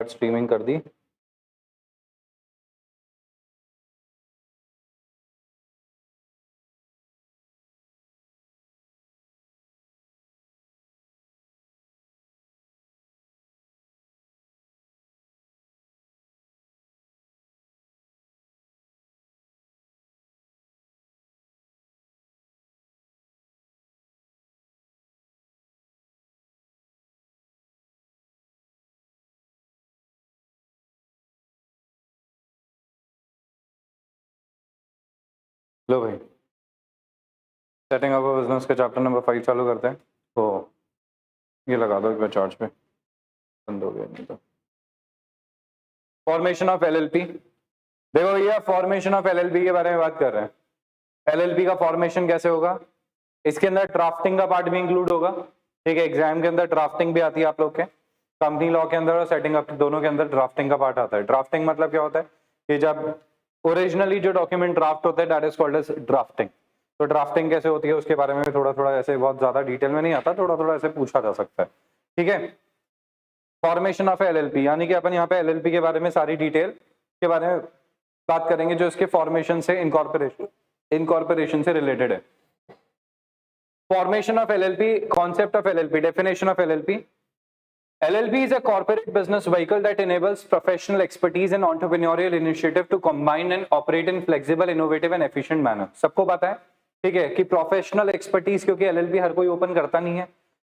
Start streaming कर दी। लो भाई, setting up business के चैप्टर नंबर 5 चालू करते हैं। तो ये लगा दो एक बार चार्ज पे, बंद हो गया नहीं तो। Formation of LLP. देखो भैया, फॉर्मेशन ऑफ एलएलपी के बारे में बात कर रहे हैं। एलएलपी का फॉर्मेशन कैसे होगा? इसके अंदर ड्राफ्टिंग का पार्ट भी इंक्लूड होगा। ठीक है, एग्जाम के अंदर ड्राफ्टिंग भी आती है आप लोग के। कंपनी लॉ के अंदर और सेटिंग अप दोनों के अंदर ड्राफ्टिंग का पार्ट आता है। ड्राफ्टिंग मतलब क्या होता है कि जब ओरिजिनली जो डॉक्यूमेंट ड्राफ्ट होता है that is called as drafting. तो ड्राफ्टिंग कैसे होती है उसके बारे में थोड़ा थोड़ा ऐसे, बहुत ज्यादा डिटेल में नहीं आता, थोड़ा थोड़ा ऐसे पूछा जा सकता है। ठीक है, फॉर्मेशन ऑफ एलएलपी यानी कि अपन यहाँ पे एलएलपी के बारे में सारी डिटेल के बारे में बात करेंगे जो इसके फॉर्मेशन से इनकॉर्पोरेशन से रिलेटेड है। Formation of LLP, concept of LLP, definition of LLP. LLP is a corporate business vehicle that enables professional expertise and entrepreneurial initiative to combine and operate in flexible, innovative and efficient manner। सबको पता है, ठीक है, कि professional expertise, क्योंकि LLP हर कोई open करता नहीं है।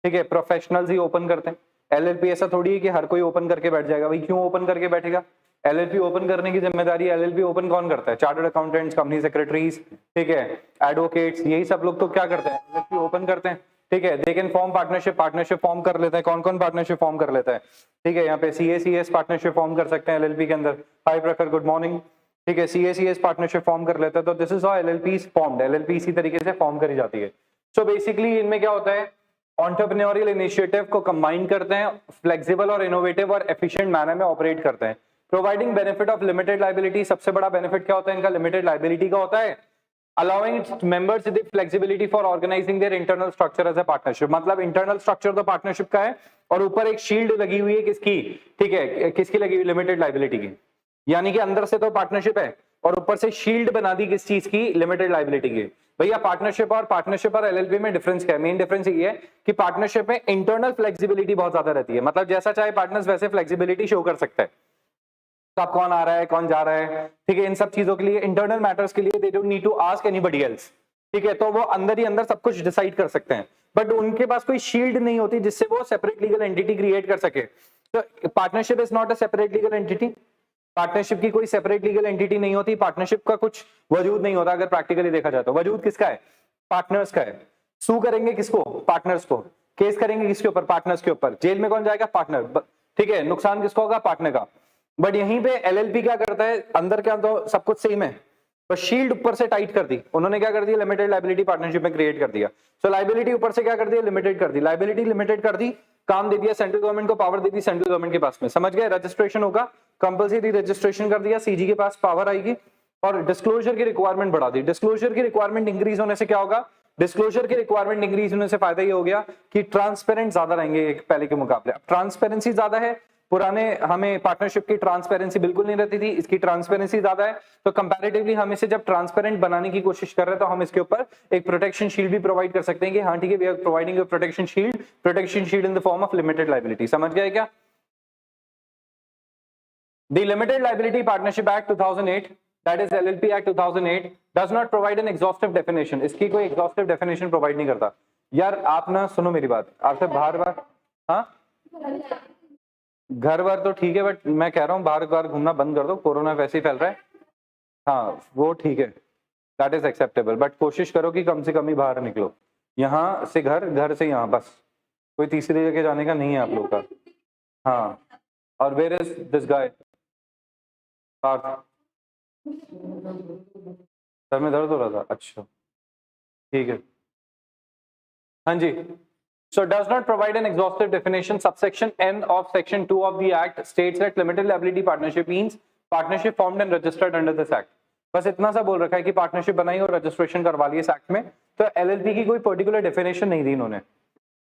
ठीक है, प्रोफेशनल्स ही ओपन करते हैं। LLP ऐसा थोड़ी है कि हर कोई ओपन करके बैठ जाएगा। भाई क्यों ओपन करके बैठेगा? LLP ओपन करने की जिम्मेदारी LLP ओपन कौन करता है? चार्टर्ड अकाउंटेंट्स, कंपनी सेक्रेटरीज, ठीक है, एडवोकेट्स, यही सब लोग तो क्या करते हैं? LLP ओपन करते हैं। ठीक है, they can form partnership form कर लेते हैं। कौन कौन पार्टनरशिप फॉर्म कर लेता है? ठीक है, यहाँ पे CA/CS पार्टनरशिप फॉर्म कर सकते हैं LLP के अंदर। हाई प्रखर गुड मॉर्निंग। ठीक है, CA/CS पार्टनरशिप फॉर्म कर लेते हैं। तो this is how LLP is formed. LLP इसी तरीके से फॉर्म करी जाती है। सो बेसिकली इनमें क्या होता है, एंटरप्रेन्योरियल इनिशिएटिव को कंबाइन करते हैं, फ्लेक्सिबल और इनोवेटिव और एफिशिएंट मैनर में ऑपरेट करते हैं। Providing benefit of limited liability, सबसे बड़ा बेनिफिट क्या होता है इनका? लिमिटेड लायबिलिटी का होता है। allowing members the flexibility for organizing their internal structure as a partnership। मतलब इंटरनल स्ट्रक्चर तो पार्टनरशिप का है और ऊपर एक शील्ड लगी हुई है किसकी? ठीक है, किसकी लगी हुई? लिमिटेड लायबिलिटी की। यानी कि अंदर से तो पार्टनरशिप है और ऊपर से शील्ड बना दी किस चीज की? लिमिटेड लायबिलिटी की। भैया पार्टनरशिप और LLP में डिफरेंस क्या है? मेन डिफरेंस ये है कि पार्टनरशिप में इंटरनल फ्लेक्सिबिलिटी बहुत ज्यादा रहती है। मतलब जैसा चाहे पार्टनर्स वैसे फ्लेक्सिबिलिटी शो कर सकता है। कब कौन आ रहा है, कौन जा रहा है, ठीक है, इन सब चीजों के लिए, इंटरनल मैटर्स के लिए they don't need to ask anybody else. ठीक है, तो वो अंदर ही अंदर सब कुछ डिसाइड कर सकते हैं, बट उनके पास कोई शील्ड नहीं होती जिससे वो सेपरेट लीगल एंटिटी क्रिएट कर सके। तो partnership is not a separate legal entity. Partnership की कोई सेपरेट लीगल एंटिटी नहीं होती। पार्टनरशिप का कुछ वजूद नहीं होता। अगर प्रैक्टिकली देखा जाए तो वजूद किसका है? पार्टनर्स का है। सू करेंगे किसको? पार्टनर्स को। केस करेंगे किसके ऊपर? पार्टनर्स के ऊपर। जेल में कौन जाएगा? पार्टनर। ठीक है, नुकसान किसको होगा? पार्टनर का। बट यहीं पे LLP क्या करता है, अंदर क्या तो सब कुछ सेम है, बस शील्ड ऊपर से टाइट कर दी। उन्होंने क्या कर दिया? लिमिटेड लायबिलिटी पार्टनरशिप में क्रिएट कर दिया। सो लायबिलिटी ऊपर से क्या कर दिया? लिमिटेड कर दी। लायबिलिटी लिमिटेड कर दी, काम दे दिया सेंट्रल गवर्नमेंट को, power they the central government के पास में। समझ गए? रजिस्ट्रेशन होगा, कंपल्सरी रजिस्ट्रेशन कर दिया, CG के पास पावर आएगी और डिस्क्लोजर की रिक्वायरमेंट बढ़ा दी। डिस्क्लोजर की रिक्वायरमेंट इंक्रीज होने से क्या होगा? डिस्क्लोजर की रिक्वायरमेंट इंक्रीज होने से फायदा ये हो गया कि ट्रांसपेरेंट ज्यादा रहेंगे पहले के मुकाबले। अब ट्रांसपेरेंसी ज्यादा है। पुराने हमें पार्टनरशिप की ट्रांसपेरेंसी बिल्कुल नहीं रहती थी, इसकी ट्रांसपेरेंसी ज्यादा है। तो कंपैरेटिवली हम इसे जब ट्रांसपेरेंट बनाने की कोशिश कर रहे हैं तो हम इसके ऊपर एक प्रोटेक्शन शील्ड भी प्रोवाइड कर सकते हैं कि हाँ ठीक है, we are providing a protection shield in the form of limited liability. समझ गए क्या? The limited liability partnership act 2008, that is LLP act 2008, does not provide an exhaustive definition. इसकी कोई एग्जॉस्टिव डेफिनेशन प्रोवाइड नहीं करता। यार आप ना सुनो मेरी बात, आपसे बार, हाँ घर बार तो ठीक है, बट मैं कह रहा हूँ बाहर बार घूमना बंद कर दो, कोरोना वैसे ही फैल रहा है। हाँ वो ठीक है, दैट इज एक्सेप्टेबल, बट कोशिश करो कि कम से कम ही बाहर निकलो। यहाँ से घर, घर से यहाँ, बस कोई तीसरी जगह जाने का नहीं है आप लोग का। हाँ, और where is this guy? Parth, सर में दर्द हो रहा था? अच्छा ठीक है, हाँ जी। So does not provide an exhaustive definition. Subsection N of section 2 of the act states that limited liability partnership means partnership formed and registered under this act. बस इतना सा बोल रखा है कि पार्टनरशिप बनाई और रजिस्ट्रेशन करवा ली इस एक्ट में। तो LLP की कोई पर्टिकुलर डेफिनेशन नहीं दी इन्होंने।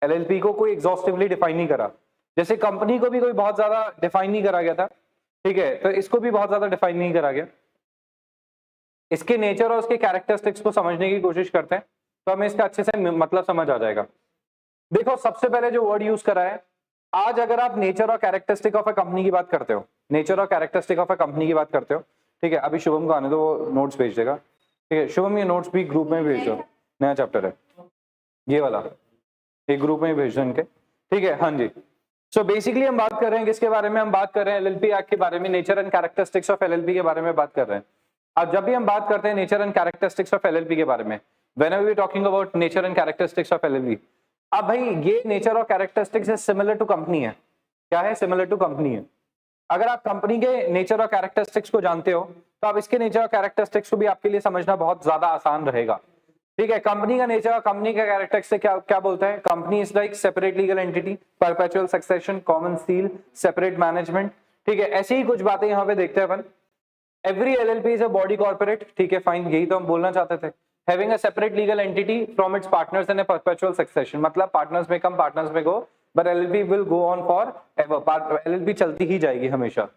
LLP को कोई एग्जॉस्टिवली डिफाइन नहीं करा। जैसे कंपनी को भी कोई बहुत ज्यादा डिफाइन नहीं करा गया था, ठीक है, तो इसको भी बहुत ज्यादा डिफाइन नहीं करा गया। इसके नेचर और उसके कैरेक्टरिस्टिक्स को समझने की कोशिश करते हैं तो हमें इसका अच्छे से मतलब समझ आ जाएगा। देखो सबसे पहले जो वर्ड यूज करा है, आज अगर आप नेचर और कैरेक्टरिस्टिक ऑफ अ कंपनी की बात करते हो, नेचर और कैरेक्टरिस्टिक ऑफ अ कंपनी की बात करते हो, ठीक है, अभी शुभम को आने दो, वो नोट्स भेज देगा, ठीक है। शुभम ये नोट्स भी ग्रुप में भेज दो, नया चैप्टर है ये वाला, एक ग्रुप में भेज दो इनके, ठीक है। हाँ जी, सो बेसिकली हम बात कर रहे हैं किसके बारे में, हम बात कर रहे हैं एलएलपी एक्ट के बारे में, nature and characteristics of LLP के बारे में बात कर रहे हैं। अब जब भी हम बात करते हैं nature and characteristics of LLP के बारे में, whenever we talking about nature and characteristics of LLP, अब भाई ये नेचर और कैरेक्टरिस्टिक्स है सिमिलर टू कंपनी है, क्या है, सिमिलर टू कंपनी है। अगर आप कंपनी के नेचर और कैरेक्टरिस्टिक्स को जानते हो तो आप इसके नेचर और कैरेक्टरिस्टिक्स को भी आपके लिए समझना बहुत ज्यादा आसान रहेगा, ठीक है। कंपनी का नेचर और कंपनी का कैरेक्टरिस्टिक क्या क्या बोलता है, company is like separate legal entity, perpetual succession, common seal, separate management, ठीक है। ऐसी ही कुछ बातें यहाँ पे देखते हैं अपन। Every LLP is a body corporate, ठीक है, फाइन, यही तो हम बोलना चाहते थे। Having a separate legal entity from its partners in a perpetual succession, मतलब पार्टनर्स में कम पार्टनर्स में go, but LLP will go on for ever, LLP चलती ही जाएगी हमेशा।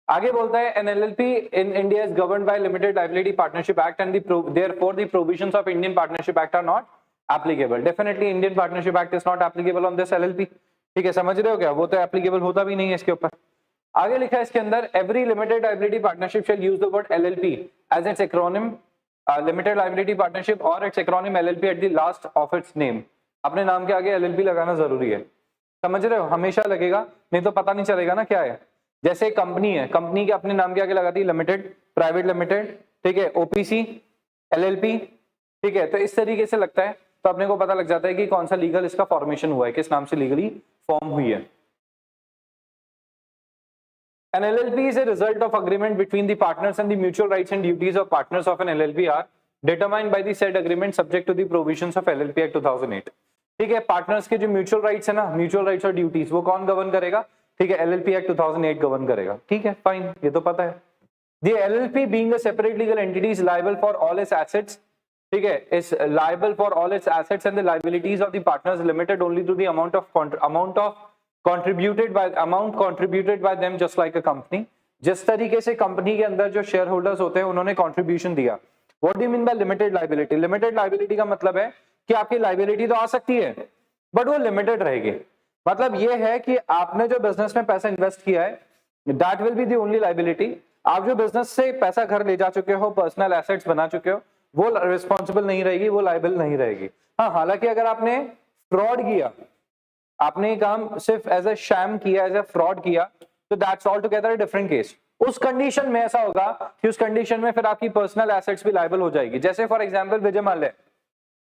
आगे बोलता है an LLP in India is governed by limited liability partnership act and therefore the provisions of Indian partnership act are not applicable. Definitely Indian partnership act is not applicable on this LLP, ठीक है, समझ रहे हो क्या, वो तो applicable होता भी नहीं है इसके ऊपर। आगे लिखा है इसके अंदर, every limited liability partnership shall use the word LLP as its acronym, limited liability partnership और its acronym LLP at the last of its name. अपने नाम के आगे एलएलपी लगाना जरूरी है, समझ रहे हो, हमेशा लगेगा, नहीं तो पता नहीं चलेगा ना क्या है। जैसे कंपनी है, कंपनी के अपने नाम के आगे लगाती है लिमिटेड, प्राइवेट लिमिटेड, ठीक है, ओपीसी, एलएलपी, ठीक है, तो इस तरीके से लगता है तो अपने को पता लग जाता है कि कौन सा लीगल इसका फॉर्मेशन हुआ है, किस नाम से लीगली फॉर्म हुई है। An LLP is a result of agreement between the partners and the mutual rights and duties of partners of an LLP are determined by the said agreement subject to the provisions of LLP Act 2008। ठीक है, partners के जो mutual rights है ना, mutual rights और duties, वो कौन govern करेगा, ठीक है, एलएलपी एक्ट 2008 गवर्न करेगा, ठीक है, फाइन, ये तो पता है। The LLP being a separate legal entity is liable for all its assets, ठीक है, is liable for all its assets and the liabilities of the partners limited only to the amount contributed by them just like a company। जिस तरीके से company के अंदर जो share holders होते हैं उन्होंने कंट्रीब्यूशन दिया। What do you mean by limited liability, limited liability का मतलब है कि आपकी लायबिलिटी तो आ सकती है बट वो लिमिटेड रहेगी। मतलब ये है कि आपने जो बिजनेस में पैसा इन्वेस्ट किया है, that will be the only liability. आप जो बिजनेस से पैसा घर ले जा चुके हो, पर्सनल एसेट्स बना चुके हो, वो रिस्पॉन्सिबल नहीं रहेगी, वो लायबल नहीं रहेगी। हाँ, हालांकि अगर आपने फ्रॉड किया, आपने काम सिर्फ एज ए शैम किया, एज ए फ्रॉड किया, तो that's all together different case. उस कंडीशन में ऐसा होगा कि उस कंडीशन में फिर आपकी पर्सनल एसेट्स भी लायबल हो जाएगी। जैसे फॉर एग्जांपल विजय माल्या,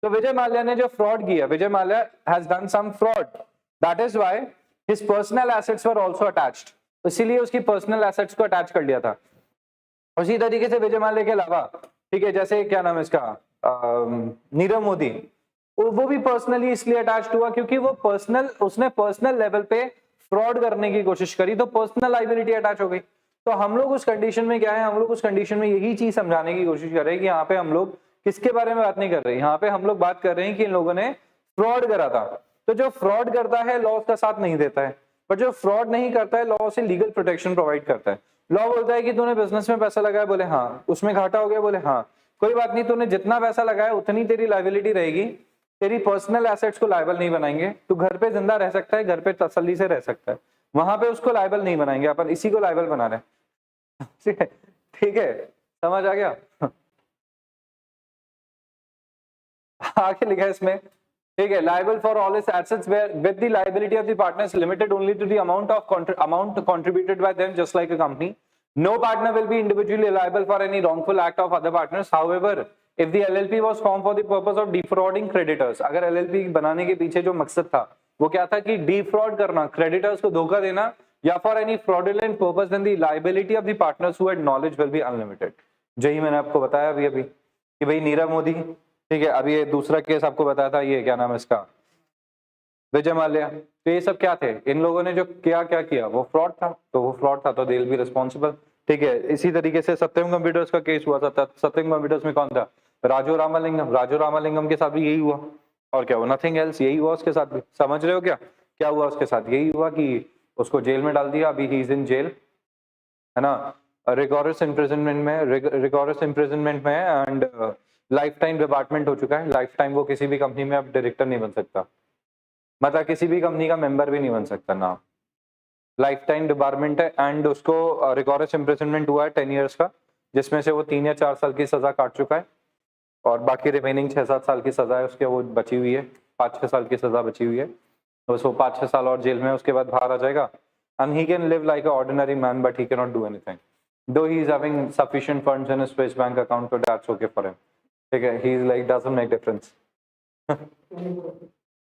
तो विजय माल्या ने जो फ्रॉड किया, Vijay Mallya has done some fraud, that is why his personal assets were also attached, इसीलिए उसकी पर्सनल एसेट्स को अटैच कर लिया था। उसी तरीके से विजय माल्या के अलावा, ठीक है, जैसे क्या नाम है इसका, नीरव मोदी, वो भी पर्सनली इसलिए अटैच्ड हुआ क्योंकि वो उसने पर्सनल लेवल पे फ्रॉड करने की कोशिश करी, तो पर्सनल लायबिलिटी अटैच हो गई। तो हम लोग उस कंडीशन में क्या है, हम लोग उस कंडीशन में यही चीज समझाने की कोशिश कर रहे हैं कि यहाँ पे हम लोग किसके बारे में बात नहीं कर रहे, यहाँ पे हम लोग बात कर रहे हैं कि इन लोगों ने फ्रॉड करा था। तो जो फ्रॉड करता है लॉ उसका साथ नहीं देता है, बट जो फ्रॉड नहीं करता है लॉ उसे लीगल प्रोटेक्शन प्रोवाइड करता है। लॉ बोलता है कि तूने बिजनेस में पैसा लगाया, बोले हाँ, उसमें घाटा हो गया, बोले हाँ, कोई बात नहीं, तूने जितना पैसा लगाया उतनी तेरी लायबिलिटी रहेगी, तेरी पर्सनल एसेट्स को लायबल नहीं बनाएंगे। तू घर पे जिंदा रह सकता है, घर पे तसल्ली से रह सकता है, वहां पे उसको लायबल नहीं बनाएंगे, अपन इसी को लायबल बना रहे हैं। ठीक है, समझ आ गया। आगे लिखा है इसमें, ठीक है, liable for all his assets with the liability of the partners limited only to the amount contributed by them just like a company. No partner will be individually liable for any wrongful act of other partners. However if the LLP was formed for the purpose of defrauding creditors, अगर LLP बनाने के पीछे जो मकसद था वो क्या था कि डिफ्रॉड करना, क्रेडिटर्स को धोखा देना, या for any fraudulent purpose, then the liability of the partners who had knowledge will be unlimited. यही मैंने आपको बताया अभी कि भाई नीरव मोदी, ठीक है, अभी ये दूसरा केस आपको बताया था, ये क्या नाम है इसका, विजय माल्या, तो ये सब क्या थे, इन लोगों ने जो क्या किया वो फ्रॉड था, तो वो फ्रॉड था तो दे विल बी रिस्पॉन्सिबल। ठीक है, इसी तरीके से सत्यम कंप्यूटर्स का केस हुआ था। सत्यम कंप्यूटर्स में कौन था, राजू रामालिंगम के साथ भी यही हुआ, और क्या हुआ, नथिंग एल्स, यही हुआ उसके साथ भी। समझ रहे हो क्या, क्या हुआ उसके साथ? यही हुआ कि उसको जेल में डाल दिया, अभी ही इज इन जेल, है ना, रिगोरस इम्प्रिजनमेंट में एंड लाइफ टाइम डिपार्टमेंट हो चुका है। लाइफ टाइम वो किसी भी कंपनी में अब डायरेक्टर नहीं बन सकता, मतलब किसी भी कंपनी का मेंबर भी नहीं बन सकता ना, लाइफ टाइम डिपार्टमेंट है। एंड उसको रिगोरस इम्प्रिजनमेंट हुआ है 10 इयर्स का, जिसमें से वो 3 या 4 साल की सजा काट चुका है और बाकी रिमेनिंग 6-7 साल की सजा है उसके वो बची हुई है, 5-6 साल की सजा बची हुई है। तो वो 5-6 साल और जेल में, उसके बाद बाहर आ जाएगा and he can live like an ordinary man, but he cannot do anything. Though he is having sufficient funds in his Swiss bank account, so that's okay for him. Okay, he is like doesn't make difference.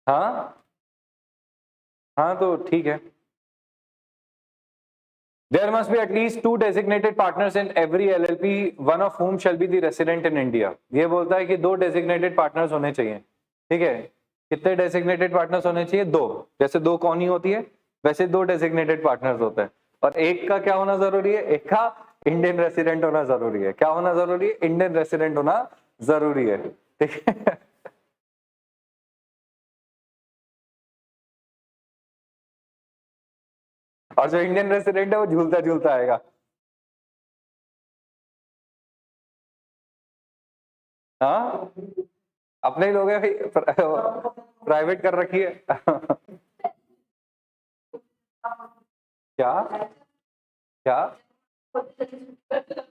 हाँ हाँ तो ठीक है। There must be at least 2 designated partners in every LLP, one of whom shall be the resident in India. ये बोलता है कि 2 designated partners होने चाहिए, ठीक है। कितने designated partners होने चाहिए? 2। जैसे 2 कौनी होती है वैसे 2 डेजिग्नेटेड पार्टनर्स होते हैं, और एक का क्या होना जरूरी है? एक का इंडियन रेसिडेंट होना जरूरी है। क्या होना जरूरी है? इंडियन रेसिडेंट होना जरूरी है, ठीक है। और जो इंडियन रेसिडेंट है वो झूलता झूलता आएगा। हाँ अपने ही लोग हैं भाई, प्राइवेट कर रखी है। क्या क्या?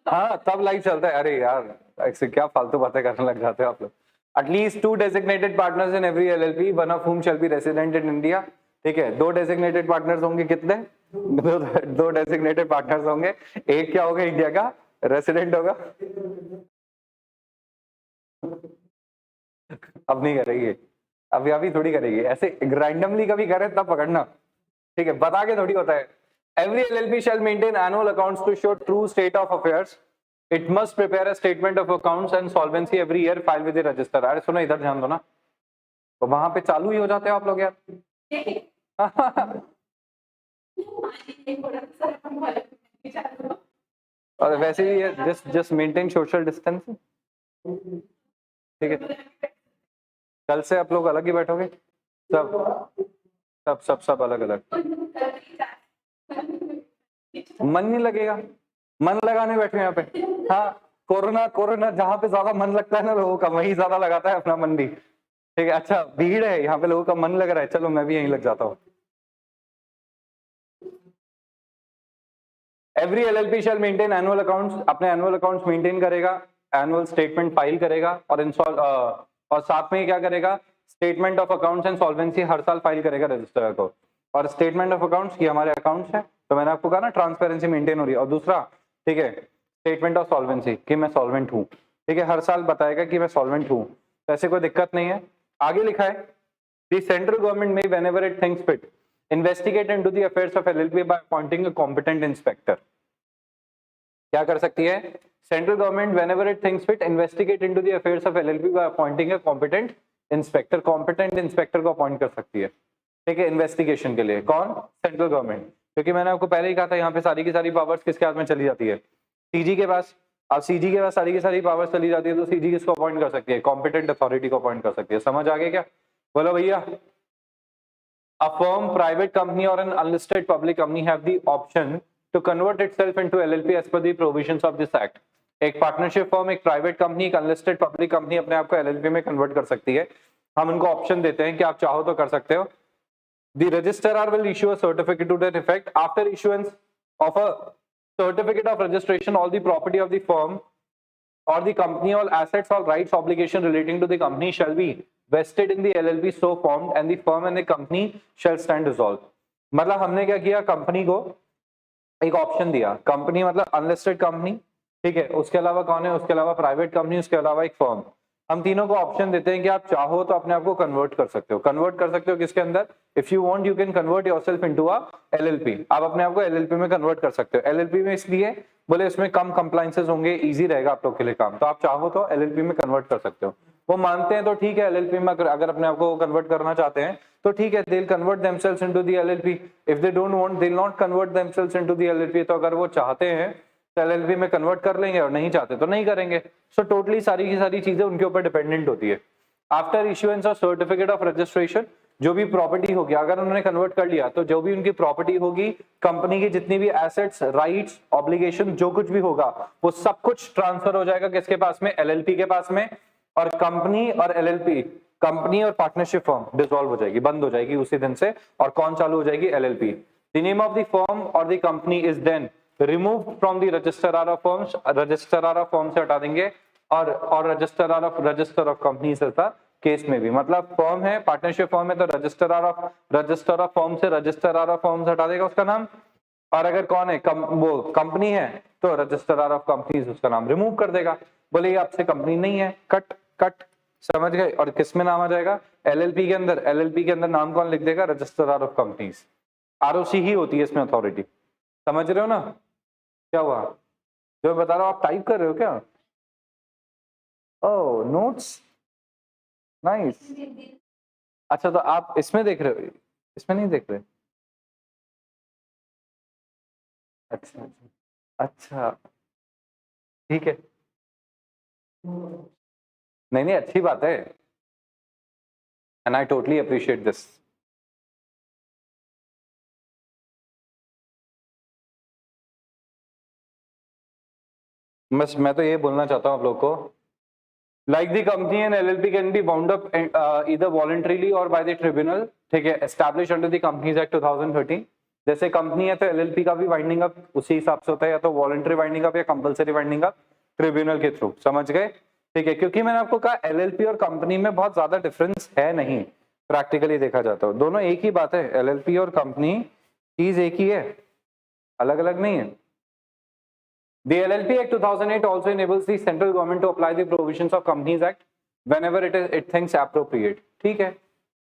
हाँ तब लाइव चलता है। अरे यार ऐसे क्या फालतू बातें करने लग जाते हो आप लोग। At least 2 designated partners in every LLP, one of whom shall be resident in India, ठीक है। 2 डेजिग्नेटेड पार्टनर्स होंगे, कितने? 2 डेजिग्नेटेड पार्टनर्स होंगे, एक क्या होगा? इंडिया का रेसिडेंट होगा। अब नहीं करेगी, अभी थोड़ी करेगी, ऐसे रैंडमली कभी करे तब पकड़ना, ठीक है, बता के थोड़ी होता है। Every LLP shall maintain annual accounts to show true state of affairs. It must prepare a statement of accounts and solvency every year, file with the register. अरे सुनो इधर ध्यान दो ना, तो वहां पे चालू ही हो जाते हो आप लोग यार। और वैसे ही just maintain social distancing, ठीक है। कल से आप लोग अलग ही बैठोगे, सब अलग अलग। मन नहीं लगेगा, मन लगाने बैठे यहाँ पे। हाँ कोरोना जहाँ पे ज्यादा मन लगता है ना लोगों का, वहीं ज्यादा लगाता है अपना मन भी, ठीक है। अच्छा भीड़ है यहाँ पे, लोगों का मन लग रहा है, चलो मैं भी यहीं लग जाता हूँ। Every LLP shall maintain annual accounts, अपने एनुअल अकाउंट्स मेंटेन करेगा, एनुअल स्टेटमेंट फाइल करेगा, और साथ में क्या करेगा? Statement of accounts and solvency हर साल फाइल करेगा रजिस्टर को। और स्टेटमेंट ऑफ अकाउंट्स ये हमारे अकाउंट्स है, तो मैंने आपको कहा ना ट्रांसपेरेंसी मेंटेन हो रही है। और दूसरा, ठीक है, स्टेटमेंट ऑफ सॉल्वेंसी कि मैं सॉल्वेंट हूँ, ठीक है, हर साल बताएगा कि मैं सॉल्वेंट हूँ, तो ऐसे कोई दिक्कत नहीं है। आगे लिखा है द सेंट्रल गवर्नमेंट में whenever it thinks fit investigate into the affairs of LLP by appointing a competent inspector। क्या कर सकती है central government? whenever it thinks fit investigate into the affairs of LLP by appointing a competent inspector। Competent inspector को appoint कर सकती है, ठीक है, इन्वेस्टिगेशन के लिए। कौन? Central government. क्योंकि मैंने आपको पहले ही कहा था यहाँ पे सारी की सारी पावर्स किसके हाथ में चली जाती है? सीजी के पास। अब सीजी के पास सारी की सारी पावर्स चली जाती है, तो सीजी किसको अपॉइंट कर सकती है? कॉम्पिटेंट अथॉरिटी को अपॉइंट कर सकती है। समझ आ गया क्या? बोलो भैया। A firm, private company or an unlisted public company have the option to convert itself into LLP as per the provisions of this act। एक पार्टनरशिप फर्म, एक प्राइवेट कंपनी, एक अनलिस्टेड पब्लिक कंपनी अपने आप को LLP में convert कर सकती है। हम उनको ऑप्शन देते हैं कि आप चाहो तो कर सकते हो। The registrar will issue a certificate to that effect. After issuance of a certificate of registration, all the property of the firm or the company, all assets, all rights, obligation relating to the company shall be vested in the LLP so formed, and the firm and the company shall stand dissolved। मतलब हमने क्या किया? Company को एक option दिया। Company मतलब unlisted company, ठीक है, उसके अलावा कौन है? उसके अलावा प्राइवेट कंपनी, उसके अलावा एक फर्म। हम तीनों को ऑप्शन देते हैं कि आप चाहो तो अपने आप को कन्वर्ट कर सकते हो। कन्वर्ट कर सकते हो किसके अंदर? If you want you can convert yourself into a LLP. आप अपने आप को एलएलपी में कन्वर्ट कर सकते हो। एलएलपी में इसलिए बोले इसमें कम कंप्लायंसेस होंगे, इजी रहेगा आप लोग के लिए काम, तो आप चाहो तो एलएलपी में कन्वर्ट कर सकते हो। वो मानते हैं तो ठीक है, एलएलपी में अगर अपने आप को कन्वर्ट करना चाहते हैं तो ठीक है, they will convert themselves into the LLP. If they don't want they will not convert themselves into the LLP. तो अगर वो चाहते हैं तो एलएलपी में कन्वर्ट कर लेंगे, और नहीं चाहते तो नहीं करेंगे। सो टोटली सारी की सारी चीजें उनके ऊपर डिपेंडेंट होती है। After issuance of certificate of registration, जो भी प्रॉपर्टी होगी, अगर उन्होंने कन्वर्ट कर लिया तो जो भी उनकी प्रॉपर्टी होगी, कंपनी की जितनी भी एसेट्स, राइट्स, ऑब्लिगेशन, जो कुछ भी होगा वो सब कुछ ट्रांसफर हो जाएगा किसके पास में? एलएलपी के पास में। और कंपनी और एलएलपी, कंपनी और पार्टनरशिप फर्म डिसॉल्व हो जाएगी, बंद हो जाएगी उसी दिन से, और कौन चालू हो जाएगी? LLP. The name of the firm और the company is then remove from the registrar of firms, registrar of firm से हटा देंगे, और रजिस्टर ऑफ कंपनीज ऐसा केस में भी, मतलब फर्म है, पार्टनरशिप फर्म है, तो रजिस्ट्रार ऑफ फर्म से रजिस्ट्रार ऑफ फर्म्स हटा देगा उसका नाम, और अगर कौन है वो कंपनी है तो रजिस्ट्रार ऑफ कंपनीज उसका नाम रिमूव कर देगा, बोले ये आपसे कंपनी नहीं है, कट कट, समझ गए? और किस में नाम आ जाएगा? एलएलपी के अंदर। एलएलपी के अंदर नाम कौन लिख देगा? Registrar of companies. आरओसी ही होती है इसमें अथॉरिटी, समझ रहे हो ना? क्या हुआ जो मैं बता रहा हूँ? आप टाइप कर रहे हो क्या? ओह नोट्स, नाइस। अच्छा तो आप इसमें देख रहे हो, इसमें नहीं देख रहे? अच्छा अच्छा, ठीक है, नहीं नहीं अच्छी बात है, and I totally appreciate this. बस मैं तो ये बोलना चाहता हूँ आप लोग को, like the company and LLP can be wound up either voluntarily or by the tribunal, ठीक है, established under the Companies Act 2013। जैसे कंपनी है तो एलएलपी का भी वाइंडिंग अप उसी हिसाब से होता है, या तो वॉलंटरी वाइंडिंग अप या कंपलसरी वाइंडिंग अप ट्रिब्यूनल के थ्रू, समझ गए? ठीक है, क्योंकि मैंने आपको कहा एलएलपी और कंपनी में बहुत ज्यादा डिफरेंस है नहीं, प्रैक्टिकली देखा जाता है दोनों एक ही बात है, एलएलपी और कंपनी चीज एक ही है, अलग अलग नहीं है। The LLP Act 2008 also enables the central government to apply the provisions of Companies Act whenever it thinks appropriate, ठीक है?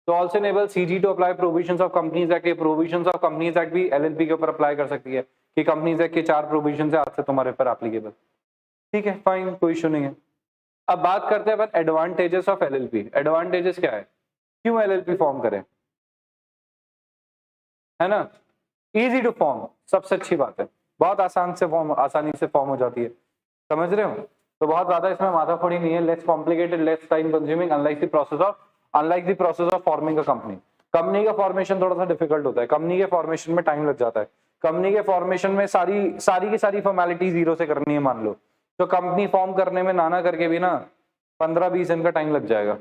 तो also enable CG to apply provisions of Companies Act, ये provisions of Companies Act भी LLP के ऊपर apply कर सकती है कि Companies Act के 4 provisions है आज से तुम्हारे पर एप्लीकेबल, ठीक है, फाइन, कोई इशू नहीं है। अब बात करते हैं अपन एडवांटेजेस ऑफ एलएलपी। एडवांटेजेस क्या है, क्यों एलएलपी फॉर्म करें, है ना? इजी टू फॉर्म, सबसे अच्छी बात है, बहुत आसानी से फॉर्म हो जाती है, समझ रहे हो? तो बहुत ज्यादा इसमें माथाफोड़ी नहीं है, less complicated, less time consuming, unlike the process of forming a company. Company का फॉर्मेशन थोड़ा सा डिफिकल्ट होता है, कंपनी के फॉर्मेशन में टाइम लग जाता है, कंपनी के फॉर्मेशन में सारी की सारी फॉर्मेलिटी जीरो से करनी है मान लो, तो कंपनी फॉर्म करने में नाना करके भी ना 15-20 दिन का टाइम लग जाएगा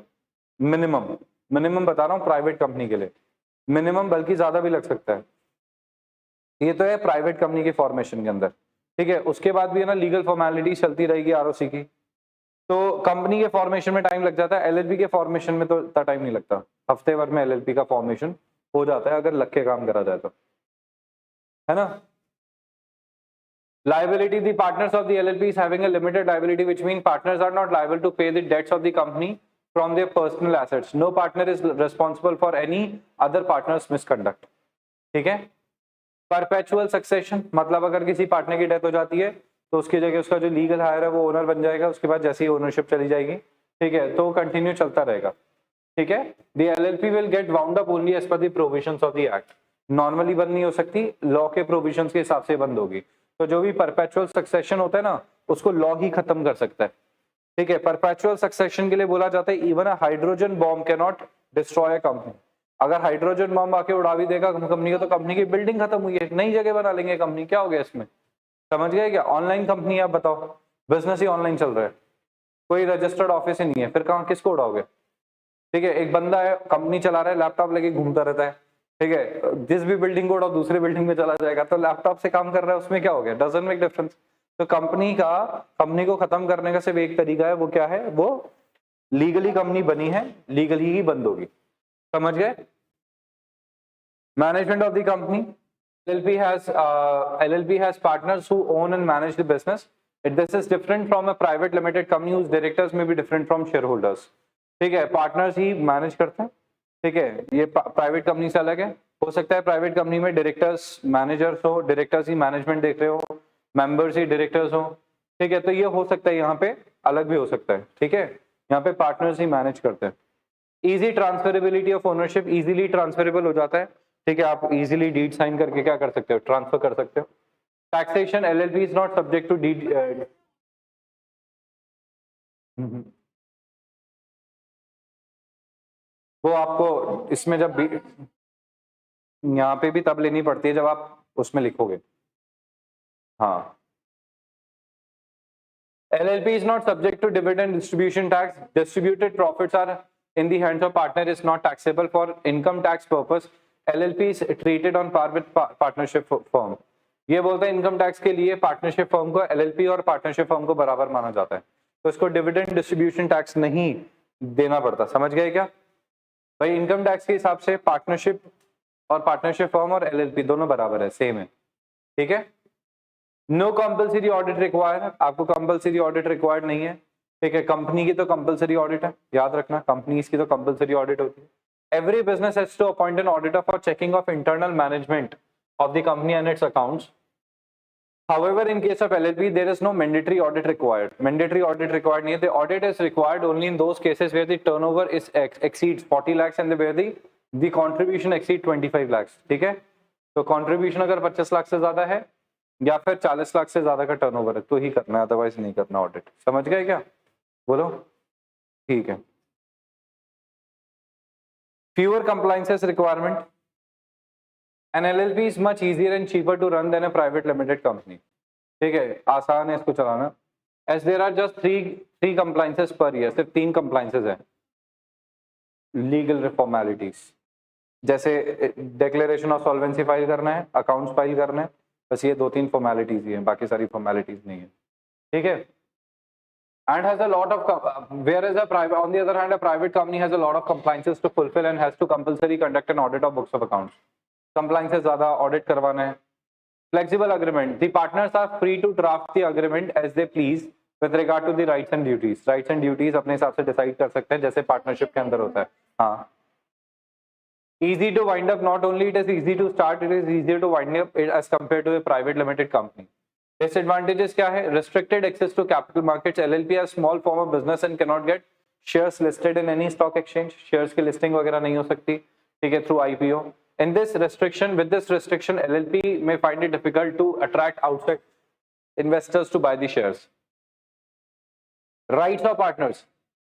मिनिमम बता रहा हूँ प्राइवेट कंपनी के लिए, मिनिमम, बल्कि ज्यादा भी लग सकता है। ये तो है प्राइवेट कंपनी के फॉर्मेशन के अंदर, ठीक है। उसके बाद भी है ना लीगल फॉर्मेलिटी चलती रहेगी आरओसी की, तो कंपनी के फॉर्मेशन में टाइम लग जाता है, एलएलपी के फॉर्मेशन में तो इतना टाइम नहीं लगता, हफ्ते भर में एलएलपी का फॉर्मेशन हो जाता है अगर लग के काम करा जाए तो, है ना। Liability, the partners of the LLP is having a limited liability, which means partners are not liable to pay the debts of the company from their personal assets. No partner is responsible for any other partner's misconduct, ठीक है। Perpetual succession, मतलब अगर किसी partner की death हो जाती है तो उसकी जगह उसका जो लीगल हायर है वो ओनर बन जाएगा, उसके बाद जैसी ओनरशिप चली जाएगी, ठीक है, तो कंटिन्यू चलता रहेगा, ठीक है। The LLP will get wound up only as per the provisions of the act. Normally बंद नहीं हो सकती, लॉ के प्रोविजंस के हिसाब से बंद होगी। तो जो भी परपेचुअल सक्सेशन होता है ना, उसको लॉ ही खत्म कर सकता है, ठीक है। परपेचुअल सक्सेशन के लिए बोला जाता है even a hydrogen bomb can not destroy a company. अगर हाइड्रोजन बॉम्ब आके उड़ा भी देगा कंपनी को, तो कंपनी की बिल्डिंग खत्म हुई है, नई जगह बना लेंगे कंपनी, क्या हो गया इसमें, समझ गए क्या। ऑनलाइन कंपनी, आप बताओ, बिजनेस ही ऑनलाइन चल रहा है, कोई रजिस्टर्ड ऑफिस ही नहीं है, फिर कहाँ किसको उड़ाओगे, ठीक है। एक बंदा है कंपनी चला रहा है, लैपटॉप लेके घूमता रहता है, ठीक है, जिस भी बिल्डिंग को उड़ाओ दूसरे बिल्डिंग में चला जाएगा, तो लैपटॉप से काम कर रहा है, उसमें क्या हो गया, डजंट मेक डिफरेंस। तो कंपनी को खत्म करने का सिर्फ एक तरीका है, वो क्या है, वो लीगली कंपनी बनी है, लीगली ही बंद होगी, समझ गए। Management of the company, LLP has partners who own and manage the business. This is different from a private limited company whose directors may be different from shareholders, ठीक है। Partners ही manage करते हैं, ठीक है, ये प्राइवेट कंपनी से अलग है। हो सकता है प्राइवेट कंपनी में डायरेक्टर्स मैनेजर्स हो, डायरेक्टर्स ही मैनेजमेंट देख रहे हो, मेंबर्स ही डायरेक्टर्स हो, ठीक है, तो ये हो सकता है, यहाँ पे अलग भी हो सकता है, ठीक है। यहाँ पे पार्टनर्स ही मैनेज करते हैं। Easy transferability of ownership, easily transferable हो जाता है, ठीक है, आप इजीली डीड साइन करके क्या कर सकते हो, ट्रांसफर कर सकते हो। Taxation, LLP is not subject to deed, वो आपको इसमें जब भी यहाँ पे भी तब लेनी पड़ती है जब आप उसमें लिखोगे। हाँ, LLP is not subject to dividend distribution tax. Distributed profits are in the hands of partner is not taxable for income tax purpose. LLP is treated on par with partnership firm. ये बोलता है income tax के लिए partnership firm को LLP और partnership firm को बराबर माना जाता है, तो इसको डिविडेंड डिस्ट्रीब्यूशन टैक्स नहीं देना पड़ता। समझ गए क्या भाई? इनकम टैक्स के हिसाब से पार्टनरशिप और पार्टनरशिप फर्म और LLP दोनों बराबर है, सेम है। ठीक है, नो कंपलसरी ऑडिट रिक्वायर्ड, आपको कंपलसरी ऑडिट रिक्वायर्ड नहीं है। ठीक है, कंपनी की तो कंपलसरी ऑडिट है, याद रखना, कंपनीज की तो कंपलसरी ऑडिट होती है। Every business has to appoint an auditor for checking of internal management of the company and its accounts. However, in case of LLP, there is no mandatory audit required. Mandatory audit required नहीं है. The audit is required only in those cases where the turnover is exceeds 40 lakhs and where the contribution exceeds 25 lakhs. ठीक है, तो contribution अगर 25 लाख से ज्यादा है या फिर 40 लाख से ज्यादा का टर्नओवर है तो ही करना है, अदरवाइज नहीं करना ऑडिट। समझ गए क्या? बोलो। ठीक है, fewer compliances requirement. An LLP is much easier and cheaper to run than a private limited company. ठीक है, आसान है इसको चलाना। As there are just three compliances per year, सिर्फ 3 compliances हैं। Legal formalities, जैसे declaration of solvency फाइल करना है, accounts फाइल करना है, बस ये 2-3 formalities ही हैं, बाकी सारी formalities नहीं है। ठीक है, and has a lot of whereas a private, on the other hand, a private company has a lot of compliances to fulfill and has to compulsory conduct an audit of books of accounts. Compliances ज्यादा, audit करवाना है। Flexible agreement, the partners are free to draft the agreement as they please with regard to the rights and duties. Rights and duties अपने हिसाब से decide कर सकते हैं जैसे पार्टनरशिप के अंदर होता है। हाँ, easy to wind up, not only it is easy to start, it is easier to wind up as compared to a private limited company. Disadvantages क्या है? Restricted access to capital markets. LLP has small form of business and cannot get shares listed in any stock exchange. Shares की listing वगैरह नहीं हो सकती, ठीक है, through IPO. In this restriction, with this restriction, LLP may find it difficult to attract outside investors to buy the shares. Rights of partners.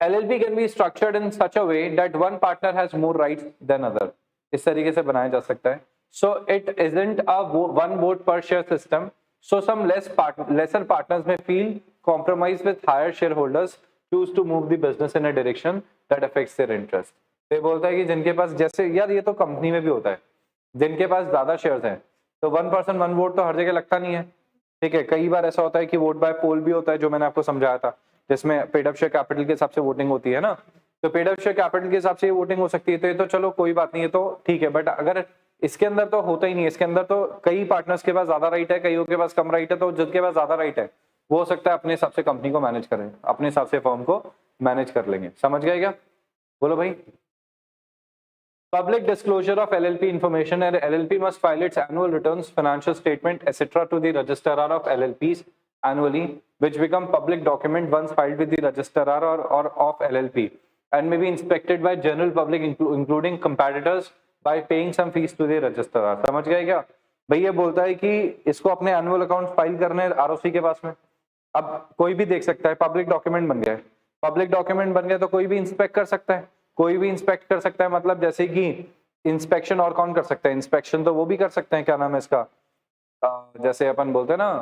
LLP can be structured in such a way that one partner has more rights than other. इस तरीके से बनाया जा सकता है। So it isn't a one vote per share system. So some lesser partners may feel compromised with higher shareholders choose to move the business in a direction that affects their interest. ये बोलता है कि जिनके पास, जैसे यार ये तो company में भी होता है, जिनके पास ज्यादा शेयर्स हैं तो 1 पर्सन 1 वोट तो हर जगह लगता नहीं है। ठीक है, कई बार ऐसा होता है कि वोट बाय पोल भी होता है, जो मैंने आपको समझाया था, जिसमें पेड अप शेयर कैपिटल के हिसाब से वोटिंग होती है ना, तो पेड अप शेयर कैपिटल के हिसाब से ये वोटिंग हो सकती है, तो ये तो चलो कोई बात नहीं है, तो ठीक है। बट अगर इसके अंदर तो होता ही नहीं है, इसके अंदर तो कई पार्टनर्स के पास ज्यादा राइट है, कईयों के पास कम राइट है, तो जिनके पास ज्यादा राइट है वो हो सकता है अपने हिसाब से कंपनी को मैनेज करें, अपने हिसाब से फर्म को मैनेज कर लेंगे। समझ गए क्या? बोलो भाई। Public disclosure of LLP information, and LLP must file its annual returns, financial statement, etc. to the registrar of LLPs annually, which become public document once filed with the registrar or of LLP, and may be inspected by general public, including competitors, by paying some fees to the registrar. समझ गए क्या? भाई ये बोलता है कि इसको अपने एनुअल अकाउंट फाइल करने ROC के पास में, अब कोई भी देख सकता है, पब्लिक डॉक्यूमेंट बन गया है, पब्लिक डॉक्यूमेंट बन गया तो कोई भी इंस्पेक्ट कर सकता है, कोई भी इंस्पेक्ट कर सकता है। मतलब जैसे कि इंस्पेक्शन और कौन कर सकता है? इंस्पेक्शन तो वो भी कर सकते हैं, क्या नाम है इसका, जैसे अपन बोलते हैं ना,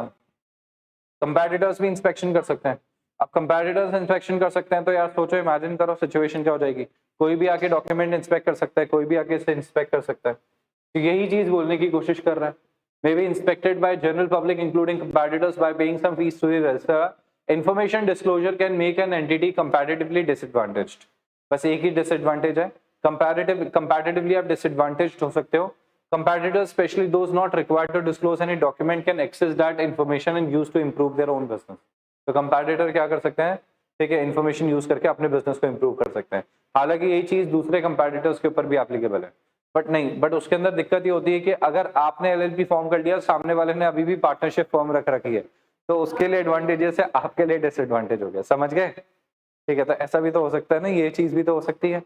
कंपैटिटर्स भी इंस्पेक्शन कर सकते हैं। अब कंपैटिटर्स इंस्पेक्शन कर सकते हैं तो यार सोचो, इमेजिन करो सिचुएशन क्या हो जाएगी, कोई भी आके डॉक्यूमेंट इंस्पेक्ट कर सकता है, कोई भी आके इसे इंस्पेक्ट कर सकता है। तो यही चीज बोलने की कोशिश कर रहा है, may be inspected by general public including competitors by paying some fees to the registrar. Information disclosure can make an entity competitively disadvantaged. बस एक ही डिसएडवांटेज है, कंपैटिटिवली आप डिसएडवांटेज्ड हो सकते हो। Competitors, especially those not required to disclose any document, can access that information and use to improve their own business. तो competitor क्या कर सकते हैं? ठीक है, information यूज करके अपने बिजनेस को improve कर सकते हैं। हालांकि यही चीज दूसरे competitors के ऊपर भी applicable है, बट नहीं, बट उसके अंदर दिक्कत ये होती है कि अगर आपने LLP फॉर्म कर लिया, सामने वाले ने अभी भी पार्टनरशिप फॉर्म रख रखी है, तो उसके लिए एडवांटेजेस है, आपके लिए डिसएडवांटेज हो गया। समझ गए? ठीक है, तो ऐसा भी तो हो सकता है ना, ये चीज भी तो हो सकती है।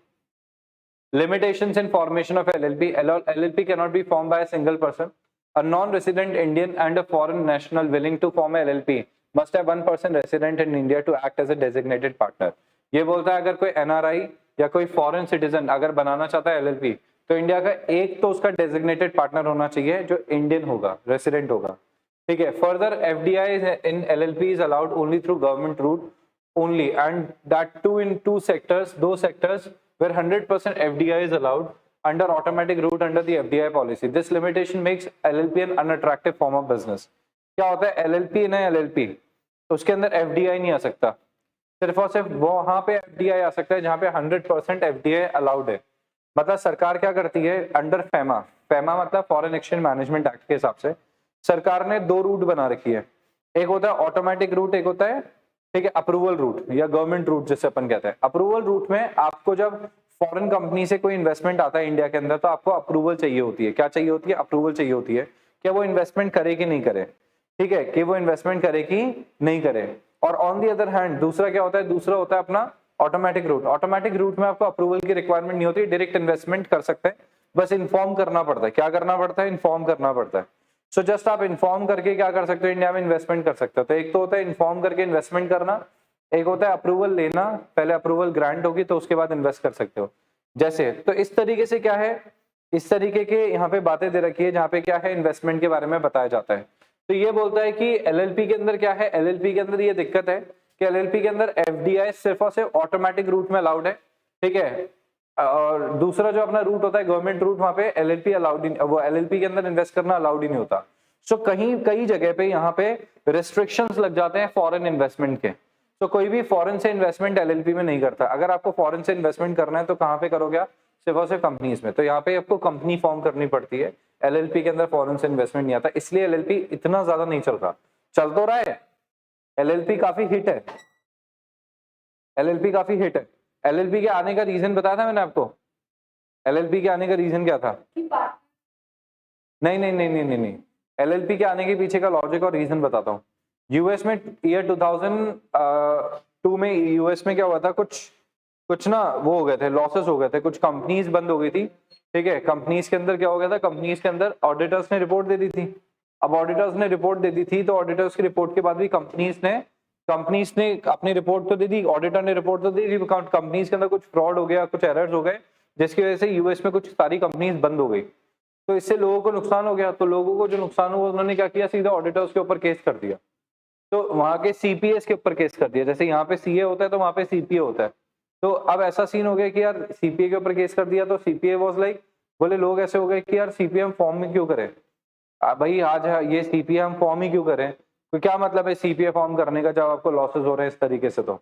Limitations in formation of LLP. LLP cannot be formed by a single person. A non-resident Indian and a foreign national willing to form a LLP must have one person resident in India to act as a designated partner. ये बोलता है अगर कोई NRI या कोई foreign citizen अगर बनाना चाहता है एलएलपी, तो इंडिया का एक तो उसका डेजिग्नेटेड पार्टनर होना चाहिए जो इंडियन होगा, रेसिडेंट होगा, ठीक है। Further FDI in LLP is allowed only through government route only, and that too in those sectors where 100% FDI is allowed under automatic route under the FDI policy. This limitation makes LLP an unattractive form of business. क्या होता है LLP ना LLP, उसके अंदर FDI नहीं आ सकता, सिर्फ और सिर्फ वहां पे FDI आ सकता है जहां पे 100% FDI अलाउड है। मतलब सरकार क्या करती है अंडर फेमा मतलब फॉरेन एक्सचेंज मैनेजमेंट एक्ट के हिसाब से सरकार ने दो रूट बना रखी है, एक होता है ऑटोमेटिक रूट, एक होता है ठीक है अप्रूवल रूट या गवर्नमेंट रूट जिसे अपन कहते हैं। अप्रूवल रूट में आपको जब फॉरेन कंपनी से कोई इन्वेस्टमेंट आता है इंडिया के अंदर तो आपको अप्रूवल चाहिए होती है। क्या चाहिए होती है? अप्रूवल चाहिए होती है क्या वो इन्वेस्टमेंट करे कि नहीं करे, ठीक है, कि वो इन्वेस्टमेंट करे कि नहीं करे। और ऑन दी अदर हैंड दूसरा क्या होता है? दूसरा होता है अपना ऑटोमेटिक रूट। ऑटोमेटिक रूट में आपको अप्रूवल की रिक्वायरमेंट नहीं होती, डायरेक्ट इन्वेस्टमेंट कर सकते हैं, बस इन्फॉर्म करना पड़ता है। क्या करना पड़ता है? इन्फॉर्म करना पड़ता है। सो जस्ट आप इन्फॉर्म करके क्या कर सकते हो? इंडिया में इन्वेस्टमेंट कर सकते हो। तो एक तो होता है इन्फॉर्म करके इन्वेस्टमेंट करना, एक होता है अप्रूवल लेना, पहले अप्रूवल ग्रांट होगी तो उसके बाद इन्वेस्ट कर सकते हो। जैसे तो इस तरीके से क्या है, इस तरीके के यहाँ पे बातें दे रखी है जहाँ पे क्या है इन्वेस्टमेंट के बारे में बताया जाता है। तो ये बोलता है कि एलएलपी के अंदर क्या है, एलएलपी के अंदर ये दिक्कत है कि एलएलपी के अंदर एफडीआई सिर्फ और सिर्फ ऑटोमेटिक रूट में अलाउड है, ठीक है। और दूसरा जो अपना रूट होता है गवर्नमेंट रूट, वहां पे एलएलपी अलाउड, वो एलएलपी के अंदर इन्वेस्ट करना अलाउड ही नहीं होता। सो कई जगह पे यहाँ पे रिस्ट्रिक्शंस लग जाते हैं फॉरेन इन्वेस्टमेंट के। तो कोई भी फॉरेन से इन्वेस्टमेंट एलएलपी में नहीं करता। अगर आपको फॉरेन से इन्वेस्टमेंट करना है तो कहाँ पे करोगे आप? सिर्फ और सिर्फ कंपनीज में। तो यहाँ पे आपको कंपनी फॉर्म करनी पड़ती है, एलएलपी के अंदर फॉरेन से इन्वेस्टमेंट नहीं आता, इसलिए एलएलपी इतना ज्यादा नहीं चल रहा। चल तो रहा है, एलएलपी काफी हिट है, एलएलपी काफी हिट है। एलएलपी के आने का रीजन बताया था मैंने आपको, एलएलपी के आने का रीजन क्या था? नहीं, एलएलपी के आने के पीछे का लॉजिक और रीजन बताता हूँ। यूएस में ईयर 2002 में यूएस में क्या हुआ था, कुछ ना वो हो गए थे, लॉसेस हो गए थे, कुछ कंपनीज बंद हो गई थी, ठीक है। कंपनीज के अंदर क्या हो गया था, कंपनीज के अंदर ऑडिटर्स ने रिपोर्ट दे दी थी। अब ऑडिटर्स ने रिपोर्ट दे दी थी तो ऑडिटर्स की रिपोर्ट के बाद भी कंपनीज ने अपनी रिपोर्ट तो दे दी, ऑडिटर ने रिपोर्ट तो दे दी, कंपनीज के अंदर कुछ फ्रॉड हो गया, कुछ एरर्स हो गए, जिसकी वजह से यूएस में कुछ सारी कंपनीज बंद हो गई। तो इससे लोगों को नुकसान हो गया। तो लोगों को जो नुकसान हुआ उन्होंने क्या किया, सीधा ऑडिटर्स के ऊपर केस कर दिया। तो वहां के सीपीएस के ऊपर केस कर दिया। जैसे यहाँ पे सीए होता है तो वहां पे सीपीए होता है। तो अब ऐसा सीन हो गया कि यार सीपीए के ऊपर केस कर दिया तो सीपीए वाज लाइक, बोले लोग ऐसे हो गए कि यार सीपीए हम फॉर्म में क्यों करें भाई, आज ये सीपीए हम फॉर्म ही क्यों करें, तो क्या मतलब है सीपीए फॉर्म करने का जब आपको लॉसेस हो रहे हैं इस तरीके से। तो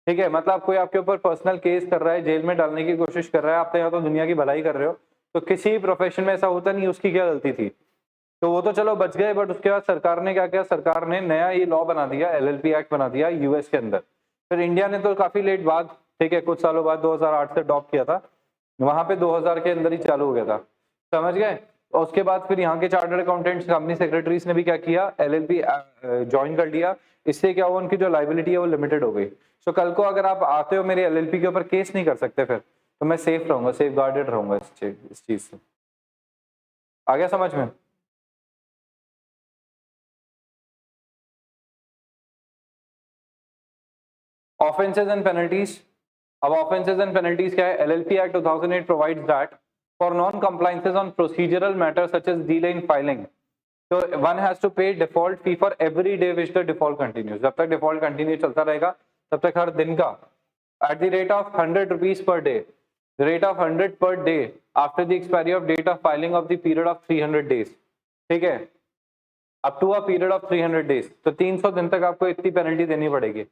ठीक है, मतलब कोई आपके ऊपर पर्सनल केस कर रहा है, जेल में डालने की कोशिश कर रहा है, आप तो यहाँ तो दुनिया की भलाई कर रहे हो। तो किसी प्रोफेशन में ऐसा होता नहीं, उसकी क्या गलती थी। तो वो तो चलो बच गए, बट उसके बाद सरकार ने क्या किया, सरकार ने नया ये लॉ बना दिया, एलएलपी एक्ट बना दिया यूएस के अंदर। फिर इंडिया ने तो काफी लेट बाद, ठीक है, कुछ सालों बाद 2008 से अडॉप्ट किया था, वहां पे 2000 के अंदर ही चालू हो गया था, समझ गए। और उसके बाद फिर यहाँ के चार्टर्ड अकाउंटेंट्स, कंपनी सेक्रेटरीज ने भी क्या किया, एलएलपी ज्वाइन कर लिया। इससे क्या हुआ, उनकी जो लाइबिलिटी है वो लिमिटेड हो गई। सो कल को अगर आप आते हो मेरे एलएलपी के ऊपर केस नहीं कर सकते, फिर तो मैं सेफ रहूंगा, सेफ गार्डेड रहूंगा इस चीज से। आ गया समझ में? Offenses and penalties. अब offenses and penalties क्या है? LLP Act 2008 provides that for non-compliances on procedural matters such as delay in filing, so one has to pay default fee for every day which the default continues. जब तक default continue चलता रहेगा तब तक हर दिन का at the rate of 100 rupees per day, the rate of 100 per day after the expiry of date of filing of the period of 300 days, ठीक है, up to a period of 300 days, तो 300 दिन तक आपको इतनी पेनल्टी देनी पड़ेगी,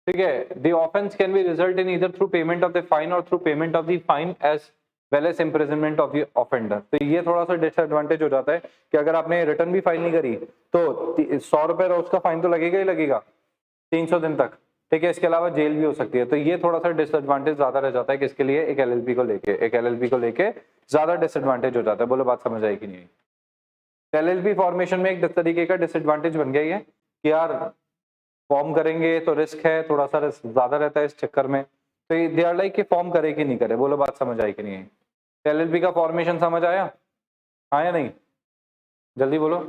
ठीक है। The offense can be result in either through payment of the fine or through payment of the fine as well as imprisonment of the offender। तो ये थोड़ा सा डिसएडवांटेज हो जाता है कि अगर आपने रिटर्न भी फाइल नहीं करी तो 100 रुपए रोज का फाइन तो लगेगा ही लगेगा 300 दिन तक, ठीक है। इसके अलावा जेल भी हो सकती है। तो ये थोड़ा सा डिसएडवांटेज ज्यादा रह जाता है किसके लिए, एक एलएलपी को लेके ज्यादा डिसएडवांटेज हो जाता है। बोलो बात समझ आई कि नहीं? एलएलपी फॉर्मेशन में एक तरीके का डिसएडवांटेज बन गया है कि यार फॉर्म करेंगे तो रिस्क है, थोड़ा सा रिस्क ज्यादा रहता है इस चक्कर में। तो दे आर लाइक कि फॉर्म करे कि नहीं करे। बोलो बात समझ आई कि नहीं? एलएलपी का फॉर्मेशन समझ आया? हाँ या नहीं? जल्दी बोलो।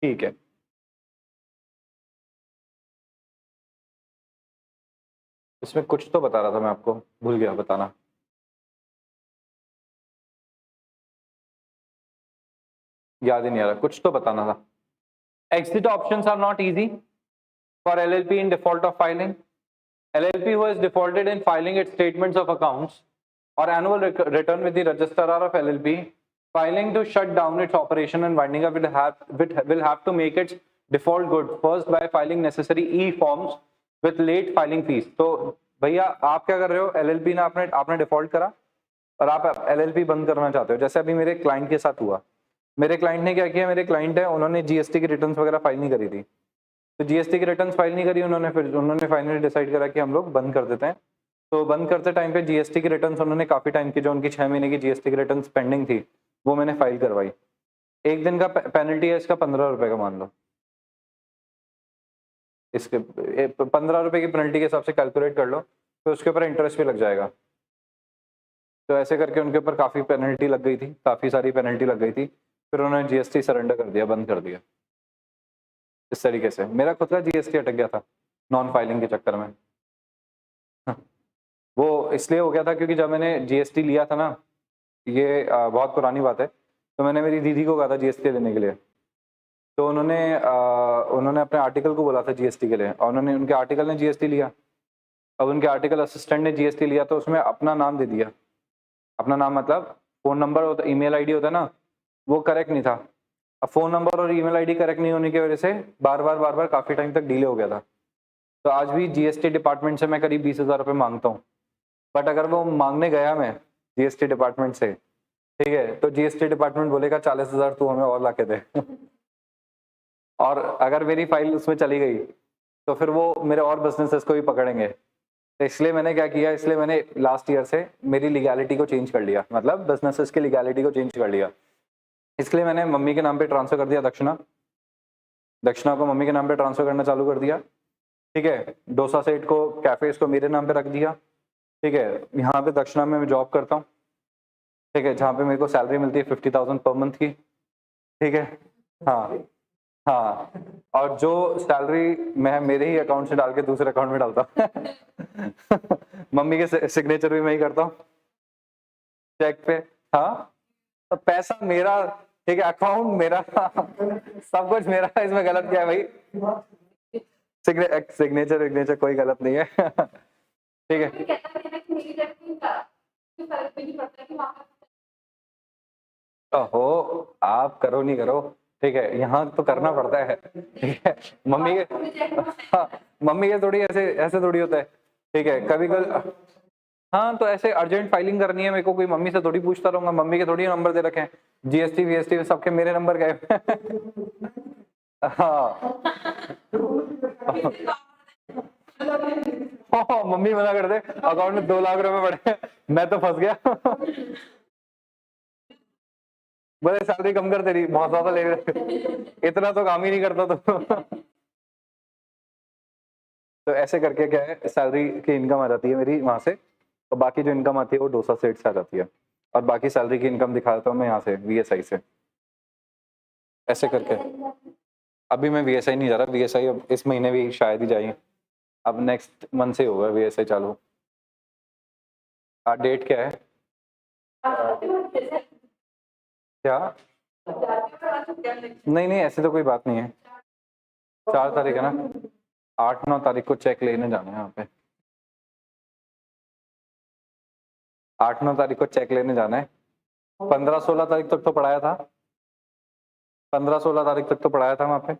ठीक है, इसमें कुछ तो बता रहा था मैं आपको, भूल गया बताना। याद ही नहीं आ रहा, कुछ तो बताना था। Exit options are not easy for LLP in default of filing. LLP who has defaulted in filing its statements of accounts or annual return with the registrar of LLP, filing to shut down its operation and winding up will have to make its default good first by filing necessary e-forms with late filing fees. तो भैया आप क्या कर रहे हो, LLP ने आपने default करा और आप LLP बंद करना चाहते हो। जैसे अभी मेरे क्लाइंट के साथ हुआ, मेरे क्लाइंट ने क्या किया, मेरे क्लाइंट है उन्होंने जीएसटी की रिटर्न्स वगैरह फाइल नहीं करी थी, तो जीएसटी की रिटर्न्स फाइल नहीं करी उन्होंने, फिर उन्होंने फाइनली डिसाइड करा कि हम लोग बंद कर देते हैं। तो बंद करते टाइम पे जीएसटी की रिटर्न्स उन्होंने काफी टाइम की, जो उनकी 6 महीने की जीएसटी की रिटर्न्स पेंडिंग थी वो मैंने फाइल करवाई। एक दिन का पेनल्टी है इसका 15 रुपए का, मान लो इसके 15 रुपए की पेनल्टी के हिसाब से कैलकुलेट कर लो, तो उसके ऊपर इंटरेस्ट भी लग जाएगा। तो ऐसे करके उनके ऊपर काफी पेनल्टी लग गई थी, काफी सारी पेनल्टी लग गई थी, फिर उन्होंने जीएसटी सरेंडर कर दिया, बंद कर दिया। इस तरीके से मेरा खुद का जीएसटी अटक गया था नॉन फाइलिंग के चक्कर में। वो इसलिए हो गया था क्योंकि जब मैंने जीएसटी लिया था ना, ये बहुत पुरानी बात है, तो मैंने मेरी दीदी को कहा था जीएसटी लेने के लिए, तो उन्होंने अपने आर्टिकल को बोला था जीएसटी के लिए, और उनके आर्टिकल ने जीएसटी लिया। अब उनके आर्टिकल असिस्टेंट ने जीएसटी लिया तो उसमें अपना नाम दे दिया, अपना नाम मतलब फोन नंबर होता, ईमेल आईडी होता है ना, वो करेक्ट नहीं था। अब फोन नंबर और ईमेल आईडी करेक्ट नहीं होने की वजह से बार बार काफी टाइम तक डिले हो गया था। तो आज भी जीएसटी डिपार्टमेंट से मैं करीब 20,000 रुपये मांगता हूँ, बट अगर वो मांगने गया मैं जीएसटी डिपार्टमेंट से, ठीक है, तो जीएसटी डिपार्टमेंट बोलेगा 40,000 तू हमें और ला के दे। और अगर मेरी फाइल उसमें चली गई तो फिर वो मेरे और बिजनेसेस को भी पकड़ेंगे। तो इसलिए मैंने क्या किया, इसलिए मैंने लास्ट ईयर से मेरी लीगैलिटी को चेंज कर लिया, मतलब बिजनेसेस की लीगैलिटी को चेंज कर लिया। इसलिए मैंने मम्मी के नाम पे ट्रांसफर कर दिया दक्षिणा को मम्मी के नाम पे ट्रांसफर करना चालू कर दिया, ठीक है। डोसा सेट को, कैफेज को मेरे नाम पे रख दिया, ठीक है। यहाँ पे दक्षिणा में मैं जॉब करता हूँ, ठीक है, जहाँ पे मेरे को सैलरी मिलती है 50,000 पर मंथ की, ठीक है। हाँ हाँ, और जो सैलरी मैं मेरे ही अकाउंट से डाल के दूसरे अकाउंट में डालता हूँ। मम्मी के सिग्नेचर भी मैं ही करता हूँ चेक पे। हाँ, तो पैसा मेरा, ठीक है, अकाउंट मेरा, सब कुछ मेरा, इसमें गलत क्या है भाई? सिग्नेचर कोई गलत नहीं है। ठीक है, ओहो आप करो नहीं करो, ठीक है, यहाँ तो करना पड़ता है, ठीक है। मम्मी के थोड़ी ऐसे थोड़ी होता है, ठीक है। कभी हाँ, तो ऐसे अर्जेंट फाइलिंग करनी है मेरे को, कोई मम्मी से थोड़ी पूछता रहूंगा, मम्मी के थोड़ी नंबर दे रखे हैं, जीएसटी वीएसटी सबके मेरे नंबर गए। हाँ। मम्मी मना कर दे, अकाउंट में 2 लाख रुपए पड़े, मैं तो फंस गया। बोले सैलरी कम कर, तेरी बहुत ज्यादा ले रहे, इतना तो काम ही नहीं करता तो ऐसे करके क्या है, सैलरी की इनकम आ जाती है मेरी वहां से, और बाकी जो इनकम आती है वो डोसा सेट से आ जाती है, और बाकी सैलरी की इनकम दिखाता हूँ मैं यहाँ से वीएसआई से, ऐसे करके। अभी मैं वीएसआई नहीं जा रहा, वीएसआई अब इस महीने भी शायद ही जाइए, अब नेक्स्ट मंथ से होगा वीएसआई चालू। डेट क्या है? क्या? नहीं ऐसे तो कोई बात नहीं है, 4 तारीख है ना, 8-9 तारीख को चेक लेने जाना है यहाँ पे, 8-9 तारीख को चेक लेने जाना है। 15-16 तारीख तक तो पढ़ाया था, 15-16 तारीख तक तो पढ़ाया था वहाँ पे।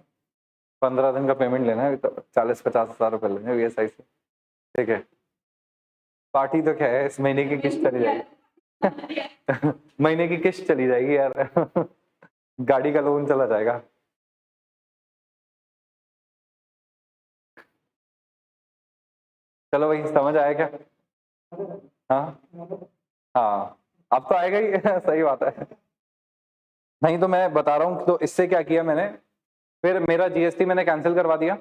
15 दिन का पेमेंट लेना है, तो 40-50 हज़ार रुपये लेने वीएसआई से, ठीक है। पार्टी तो क्या है, इस महीने की किस्त चली जाएगी। महीने की किस्त चली जाएगी यार। गाड़ी का लोन चला जाएगा। चलो भाई, समझ आया क्या? हाँ हाँ, अब तो आएगा ही। सही बात है। नहीं तो मैं बता रहा हूँ, तो इससे क्या किया मैंने, फिर मेरा जीएसटी मैंने कैंसिल करवा दिया,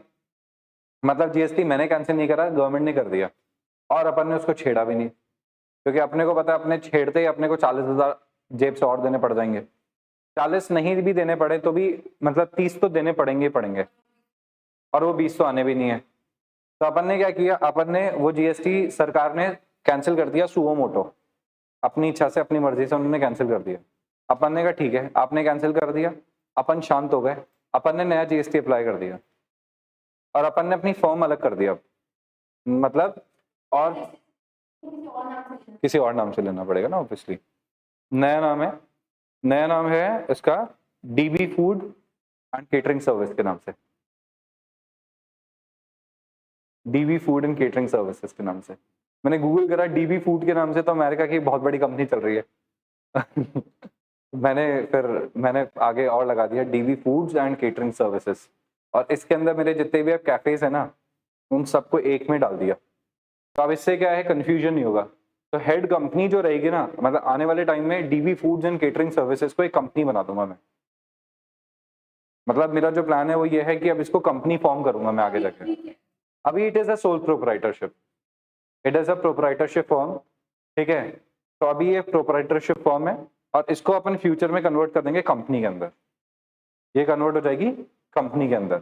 मतलब जीएसटी मैंने कैंसिल नहीं करा, गवर्नमेंट ने कर दिया, और अपन ने उसको छेड़ा भी नहीं, क्योंकि अपने को पता है अपने छेड़ते ही अपने को 40,000 जेब से और देने पड़ जाएंगे। 40 नहीं भी देने पड़े तो भी मतलब 30 तो देने पड़ेंगे, और वो 20 तो आने भी नहीं है। तो अपन ने क्या किया, अपन ने वो जीएसटी सरकार ने कैंसिल कर दिया सुओ मोटो, अपनी इच्छा से अपनी मर्जी से उन्होंने कैंसिल कर दिया। अपन ने कहा ठीक है, आपने कैंसिल कर दिया, अपन शांत हो गए, अपन ने नया जीएसटी अप्लाई कर दिया और अपन ने अपनी फर्म अलग कर दिया, मतलब और किसी और नाम से लेना पड़ेगा ना ऑब्वियसली। नया नाम है इसका dB food and catering service के नाम से, dB food and catering services के नाम से। मैंने गूगल करा डीबी फूड के नाम से, तो अमेरिका की बहुत बड़ी कंपनी चल रही है। मैंने आगे और लगा दिया dB foods and catering services, और इसके अंदर मेरे जितने भी अब कैफेज है ना, उन सबको एक में डाल दिया। तो अब इससे क्या है, कंफ्यूजन नहीं होगा। तो हेड कंपनी जो रहेगी ना, मतलब आने वाले टाइम में dB foods and catering services को एक कंपनी बना दूंगा मैं। मतलब मेरा जो प्लान है वो ये है कि अब इसको कंपनी फॉर्म करूंगा मैं आगे जाके। अभी it is a sole proprietorship, it is a proprietorship form, ठीक है। तो अभी ये प्रोप्राइटरशिप फॉर्म है और इसको अपन फ्यूचर में कन्वर्ट कर देंगे कंपनी के अंदर, ये कन्वर्ट हो जाएगी कंपनी के अंदर,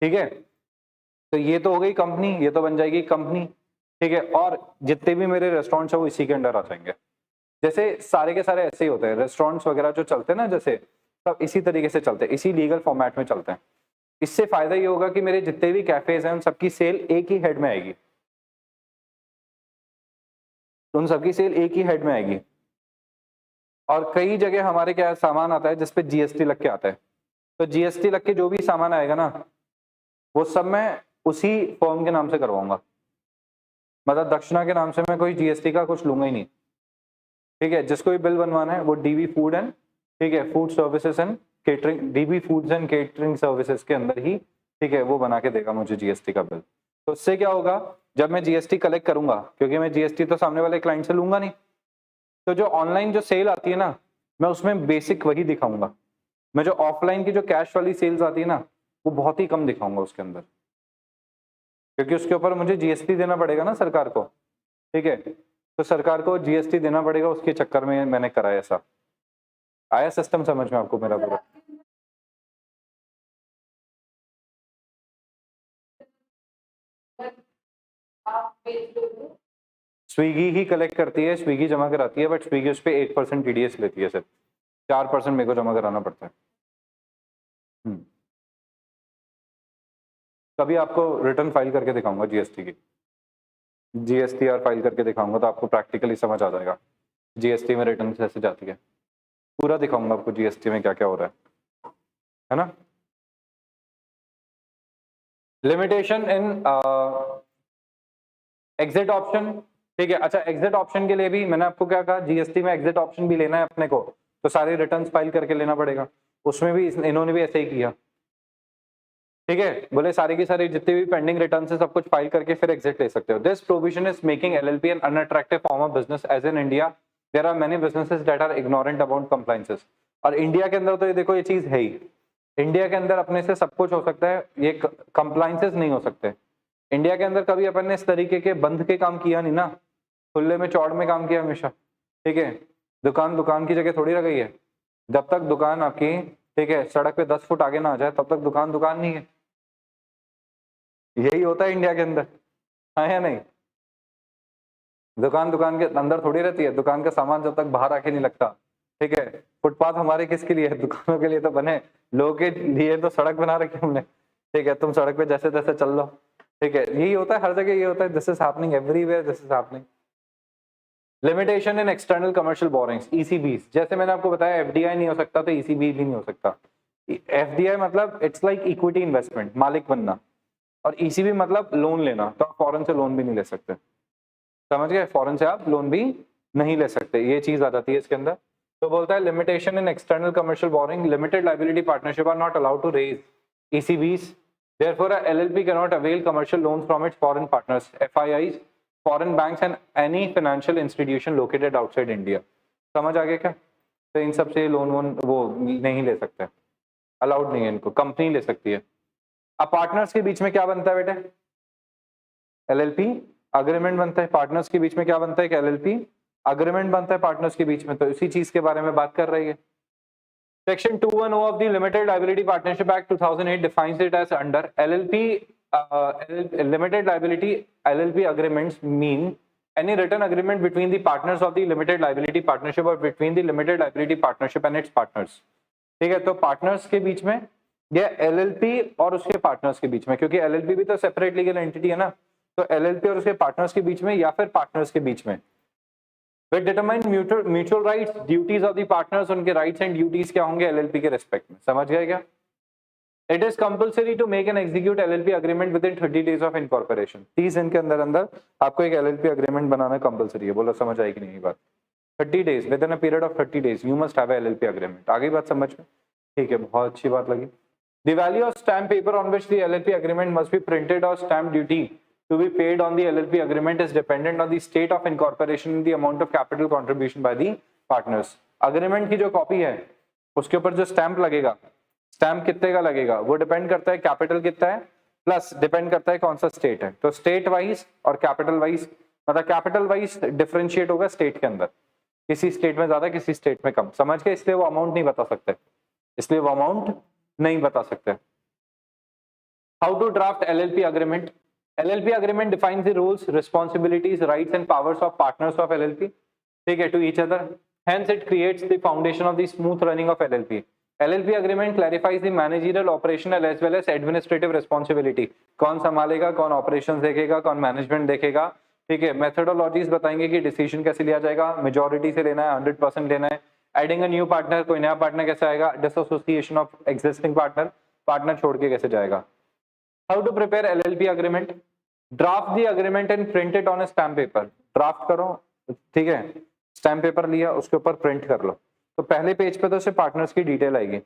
ठीक है। तो ये तो हो गई कंपनी, ये तो बन जाएगी कंपनी, ठीक है। और जितने भी मेरे रेस्टोरेंट्स है वो इसी के अंडर आ जाएंगे। जैसे सारे के सारे ऐसे ही होते हैं रेस्टोरेंट्स वगैरह जो चलते हैं ना, जैसे सब इसी तरीके से चलते हैं, इसी लीगल फॉर्मेट में चलते हैं। इससे फायदा ये होगा कि मेरे जितने भी कैफेज हैं उन सबकी सेल एक ही हेड में आएगी, उन सबकी सेल एक ही हेड में आएगी। और कई जगह हमारे क्या सामान आता है जिसपे जीएसटी लग के आता है, तो जीएसटी लग के जो भी सामान आएगा ना, वो सब मैं उसी फर्म के नाम से करवाऊंगा। मतलब दक्षिणा के नाम से मैं कोई जीएसटी का कुछ लूंगा ही नहीं, ठीक है। जिसको भी बिल बनवाना है वो डीबी फूड एंड, ठीक है, food services and catering, dB foods and catering services के अंदर ही, ठीक है, वो बना के देगा मुझे जीएसटी का बिल। तो उससे क्या होगा, जब मैं जीएसटी कलेक्ट करूंगा, क्योंकि मैं जीएसटी तो सामने वाले क्लाइंट से लूंगा नहीं, तो जो ऑनलाइन जो सेल आती है ना, मैं उसमें बेसिक वही दिखाऊंगा। मैं जो ऑफलाइन की जो कैश वाली सेल्स आती है ना, वो बहुत ही कम दिखाऊंगा उसके अंदर, क्योंकि उसके ऊपर मुझे जीएसटी देना पड़ेगा ना सरकार को, ठीक है। तो सरकार को जीएसटी देना पड़ेगा, उसके चक्कर में मैंने कराया ऐसा। आया सिस्टम समझ में आपको मेरा पूरा? स्विगी ही कलेक्ट करती है, स्विगी जमा कराती है, बट स्विगी उस पर 1% टीडीएस लेती है, सिर्फ 4% मेरे को जमा कराना पड़ता है। कभी आपको रिटर्न फाइल करके दिखाऊंगा जीएसटी की, जीएसटीआर फाइल करके दिखाऊंगा, तो आपको प्रैक्टिकली समझ आ जाएगा जीएसटी में रिटर्न कैसे जाती है। पूरा दिखाऊंगा आपको जीएसटी में क्या क्या हो रहा है ना। लिमिटेशन इन एग्जिट ऑप्शन, ठीक है। अच्छा, एग्जिट ऑप्शन के लिए भी मैंने आपको क्या कहा, जीएसटी में एग्जिट ऑप्शन भी लेना है अपने को, तो सारे रिटर्न्स फाइल करके लेना पड़ेगा। उसमें भी इन्होंने भी ऐसे ही किया, ठीक है। बोले सारे की सारी जितने भी पेंडिंग रिटर्न्स है सब कुछ फाइल करके फिर एग्जिट ले सकते हो। This provision is making LLP an unattractive form of business as in India there are many businesses that are ignorant about compliances. और इंडिया के अंदर तो ये देखो, ये चीज है ही, इंडिया के अंदर अपने से सब कुछ हो सकता है, ये कंप्लायंसेस नहीं हो सकते। इंडिया के अंदर कभी अपन ने इस तरीके के बंद के काम किया नहीं ना, खुले में चौड़ में काम किया हमेशा, ठीक है। दुकान दुकान की जगह थोड़ी रह गई है, जब तक दुकान आपकी, ठीक है, सड़क पे 10 फुट आगे ना आ जाए तब तक दुकान दुकान नहीं है। यही होता है इंडिया के अंदर, हाँ या नहीं? दुकान दुकान के अंदर थोड़ी रहती है, दुकान का सामान जब तक बाहर आके नहीं लगता, ठीक है। फुटपाथ हमारे किसके लिए है? दुकानों के लिए तो बने, लोगों के लिए तो सड़क बना रखी हमने, ठीक है। तुम सड़क पे जैसे तैसे चल लो, ठीक है। यही होता है हर जगह, ये होता है, this is happening everywhere, this is happening. Limitation in external commercial borrowings, ECBs, जैसे मैंने आपको बताया एफडीआई नहीं हो सकता तो ईसीबी भी नहीं हो सकता। एफडीआई मतलब इट्स लाइक इक्विटी इन्वेस्टमेंट, मालिक बनना, और ईसीबी मतलब लोन लेना, तो आप फॉरेन से लोन भी नहीं ले सकते, समझ गए? फॉरेन से आप लोन भी नहीं ले सकते, ये चीज आ जाती है इसके अंदर। तो बोलता है limitation in external commercial borrowing, limited liability partnership are not allowed to raise ECBs, therefore a LLP cannot avail commercial loans from its foreign partners, FIIs, foreign banks and any financial institution located outside India। समझ आ गया क्या? तो इन सब से loan वोन वो नहीं ले सकते, अलाउड नहीं है इनको, कंपनी ले सकती है। अब पार्टनर्स के बीच में क्या बनता है बेटे? LLP अग्रीमेंट बनता है। पार्टनर्स के बीच में क्या बनता है? कि LLP अग्रीमेंट बनता है पार्टनर्स के बीच में, तो इसी चीज के बारे में बात कर रही है। Section 210 of the Limited Liability Partnership Act 2008 defines it as under LLP, limited liability LLP agreements mean any written agreement between the partners of the limited liability partnership or between the limited liability partnership and its partners, ठीक है, तो partners के बीच में या LLP और उसके partners के बीच में, क्योंकि एलएलपी भी तो सेपरेट लीगल एंटिटी है ना, तो एलएलपी और उसके पार्टनर्स के बीच में या फिर पार्टनर्स के बीच में। Will determine mutual rights, duties of the partners, उनके rights and duties क्या होंगे एलएलपी के रेस्पेक्ट में, समझ गए क्या? It is compulsory to make and execute LLP agreement within 30 days of incorporation. 30 दिन के अंदर अंदर आपको एक LLP agreement बनाना कंपलसरी है। बोलो समझ आएगी नहीं बात? 30 days, within a period of 30 days, you must have a LLP agreement. आगे बात समझ में? ठीक है, बहुत अच्छी बात लगी। The value of stamp paper on which the LLP agreement must be printed or stamp duty to be paid on the LLP agreement is dependent on the state of incorporation and the amount of capital contribution by the partners. Agreement की जो copy है उसके ऊपर जो stamp लगेगा, stamp कितने का लगेगा वो डिपेंड करता है कैपिटल कितना है, प्लस डिपेंड करता है कौन सा स्टेट है। तो स्टेट वाइज और कैपिटल वाइज, मतलब कैपिटल वाइज डिफरेंशिएट होगा स्टेट के अंदर, किसी स्टेट में ज्यादा किसी स्टेट में कम, समझ के, इसलिए वो अमाउंट नहीं बता सकते, इसलिए वो अमाउंट नहीं बता सकते। How to draft LLP agreement? LLP agreement defines the rules, responsibilities, rights and powers of partners of LLP, ठीक है, to each other. Hence, it creates the foundation of the smooth running of LLP. LLP agreement clarifies the managerial, operational as well as administrative responsibility. कौन संभालेगा, कौन operations देखेगा, कौन management देखेगा, ठीक है। Methodologies बताएंगे कि decision कैसे लिया जाएगा, majority से लेना है, 100% लेना है, adding a new partner, कोई नया partner कैसे आएगा, disassociation of existing partner, partner छोड़ के कैसे जाएगा। How to prepare LLP agreement? Draft the agreement and print it on a stamp paper. Draft करो, ठीक है, स्टैम्प पेपर लिया, उसके ऊपर प्रिंट कर लो। तो पहले पेज पे तो सिर्फ पार्टनर्स की डिटेल आएगी।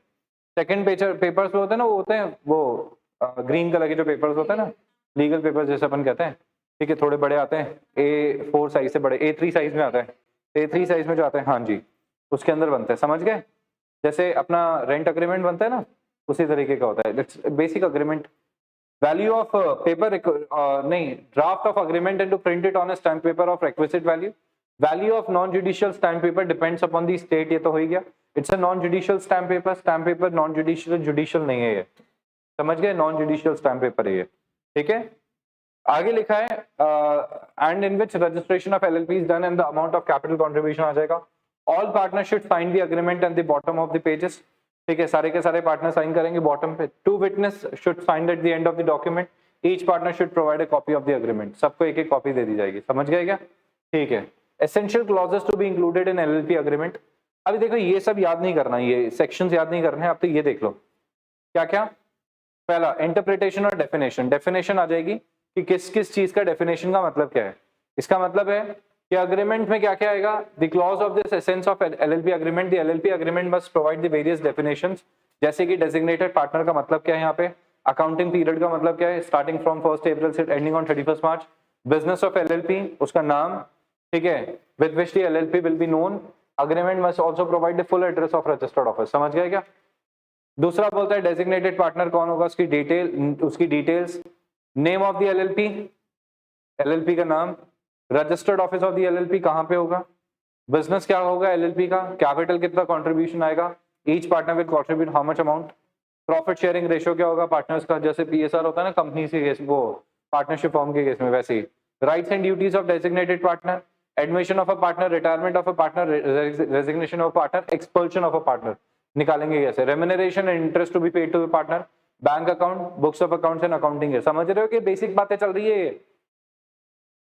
सेकंड पेपर्स होते हैं ना, वो होते हैं वो ग्रीन कलर के जो पेपर्स होते हैं ना, लीगल पेपर्स जैसे अपन कहते हैं, ठीक है, थोड़े बड़े आते हैं, A4 साइज से बड़े, A3 साइज में आता है, A3 साइज में जो आता है, हाँ जी, उसके अंदर बनते हैं, समझ गए? जैसे अपना रेंट अग्रीमेंट बनता है ना, उसी तरीके का होता है, basic agreement. Value of paper नहीं, draft of agreement and to print it on a stamp paper of requisite value. Value of non-judicial stamp paper depends upon the state, ये तो हो ही गया। It's a non-judicial stamp paper non-judicial, judicial नहीं है ये, समझ गए? non-judicial stamp paper है ये, ठीक है। आगे लिखा है and in which registration of LLP is done and the amount of capital contribution आ जाएगा। All partners should sign the agreement at the bottom of the pages, ठीक है, सारे के सारे पार्टनर साइन करेंगे बॉटम पे। 2 witness should sign at the end of the document, each partner should provide a copy of the agreement, सबको एक एक कॉपी दे दी जाएगी, समझ गए क्या? ठीक है। Essential clauses to be included in LLP agreement. अभी देखो ये सब याद नहीं करना, ये सेक्शंस याद नहीं करने हैं, आप तो ये देख लो क्या क्या। पहला इंटरप्रिटेशन और डेफिनेशन, डेफिनेशन आ जाएगी कि किस किस चीज का डेफिनेशन का मतलब क्या है। इसका मतलब है कि अग्रीमेंट में क्या क्या आएगा, the clause of this essence of LLP agreement, the LLP agreement must provide the various definitions, जैसे कि डेजिग्नेटेड पार्टनर का मतलब क्या है यहाँ पे, अकाउंटिंग पीरियड का मतलब क्या है, स्टार्टिंग फ्रॉम 1 अप्रैल से ending on 31 March, business of LLP, उसका नाम, ठीक है, with which the LLP will be known, agreement must also provide the full address of registered office, समझ गए क्या? दूसरा बोलता है डेजिग्नेटेड पार्टनर कौन होगा, उसकी details, name of the LLP, LLP का नाम, registered office of the LLP कहाँ पे होगा, बिजनेस क्या होगा एलएलपी का, कैपिटल कितना कंट्रीब्यूशन आएगा, each partner will contribute how much amount, profit sharing ratio क्या होगा पार्टनर्स का, जैसे पीएसआर होता है ना कंपनी के केस, वो पार्टनरशिप फॉर्म के केस में वैसे ही, rights and duties of designated partner, admission of a partner, retirement of a partner, resignation of partner, expulsion of a partner, निकालेंगे कैसे, remuneration and interest to be paid to the partner, bank account, books of accounts and accounting है, समझ रहे हो कि basic बातें चल रही है।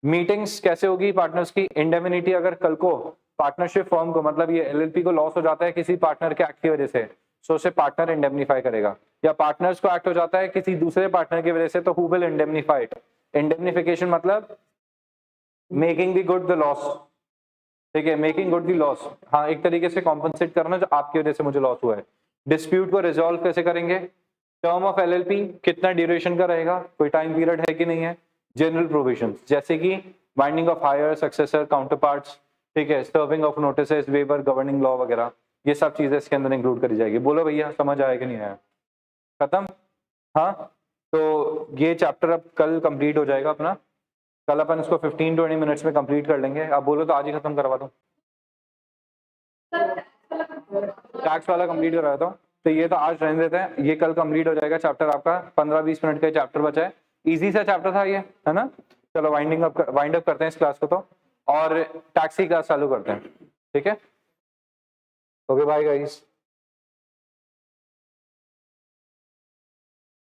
मीटिंग्स कैसे होगी पार्टनर्स की, इंडेमिनिटी, अगर कल को पार्टनरशिप फॉर्म को, मतलब ये एलएलपी को लॉस हो जाता है किसी पार्टनर के एक्ट की वजह से, सो उसे पार्टनर इंडेमनीफाई करेगा, या पार्टनर्स को एक्ट हो जाता है किसी दूसरे पार्टनर की वजह से, तो who will indemnify it, indemnification मतलब making the good the loss, ठीक है, मेकिंग गुड द लॉस, हाँ, एक तरीके से कॉम्पनसेट करना जो आपकी वजह से मुझे लॉस हुआ है। डिस्प्यूट को रिजॉल्व कैसे करेंगे, टर्म ऑफ एलएलपी कितना ड्यूरेशन का रहेगा, कोई टाइम पीरियड है कि नहीं है, जनरल प्रोविजंस जैसे कि binding of heir successor counterparts, ठीक है, serving of notices, waiver, governing law वगैरह, ये सब चीजें इसके अंदर इंक्लूड करी जाएगी। बोलो भैया समझ आया कि नहीं आया? खत्म? हाँ, तो ये चैप्टर अब कल कंप्लीट हो जाएगा अपना, कल अपन इसको 15-20 मिनट्स में कंप्लीट कर लेंगे। आप बोलो तो आज ही खत्म करवा दूं, टैक्स वाला कंप्लीट करवा दूं, तो ये तो आज रहने देते हैं, ये कल कंप्लीट हो जाएगा चैप्टर आपका, 15-20 मिनट का चैप्टर बचा है, इजी सा चैप्टर था ये, है ना। चलो वाइंड अप करते हैं इस क्लास को तो, और टैक्स की क्लास चालू करते हैं, ठीक है। Okay bye guys.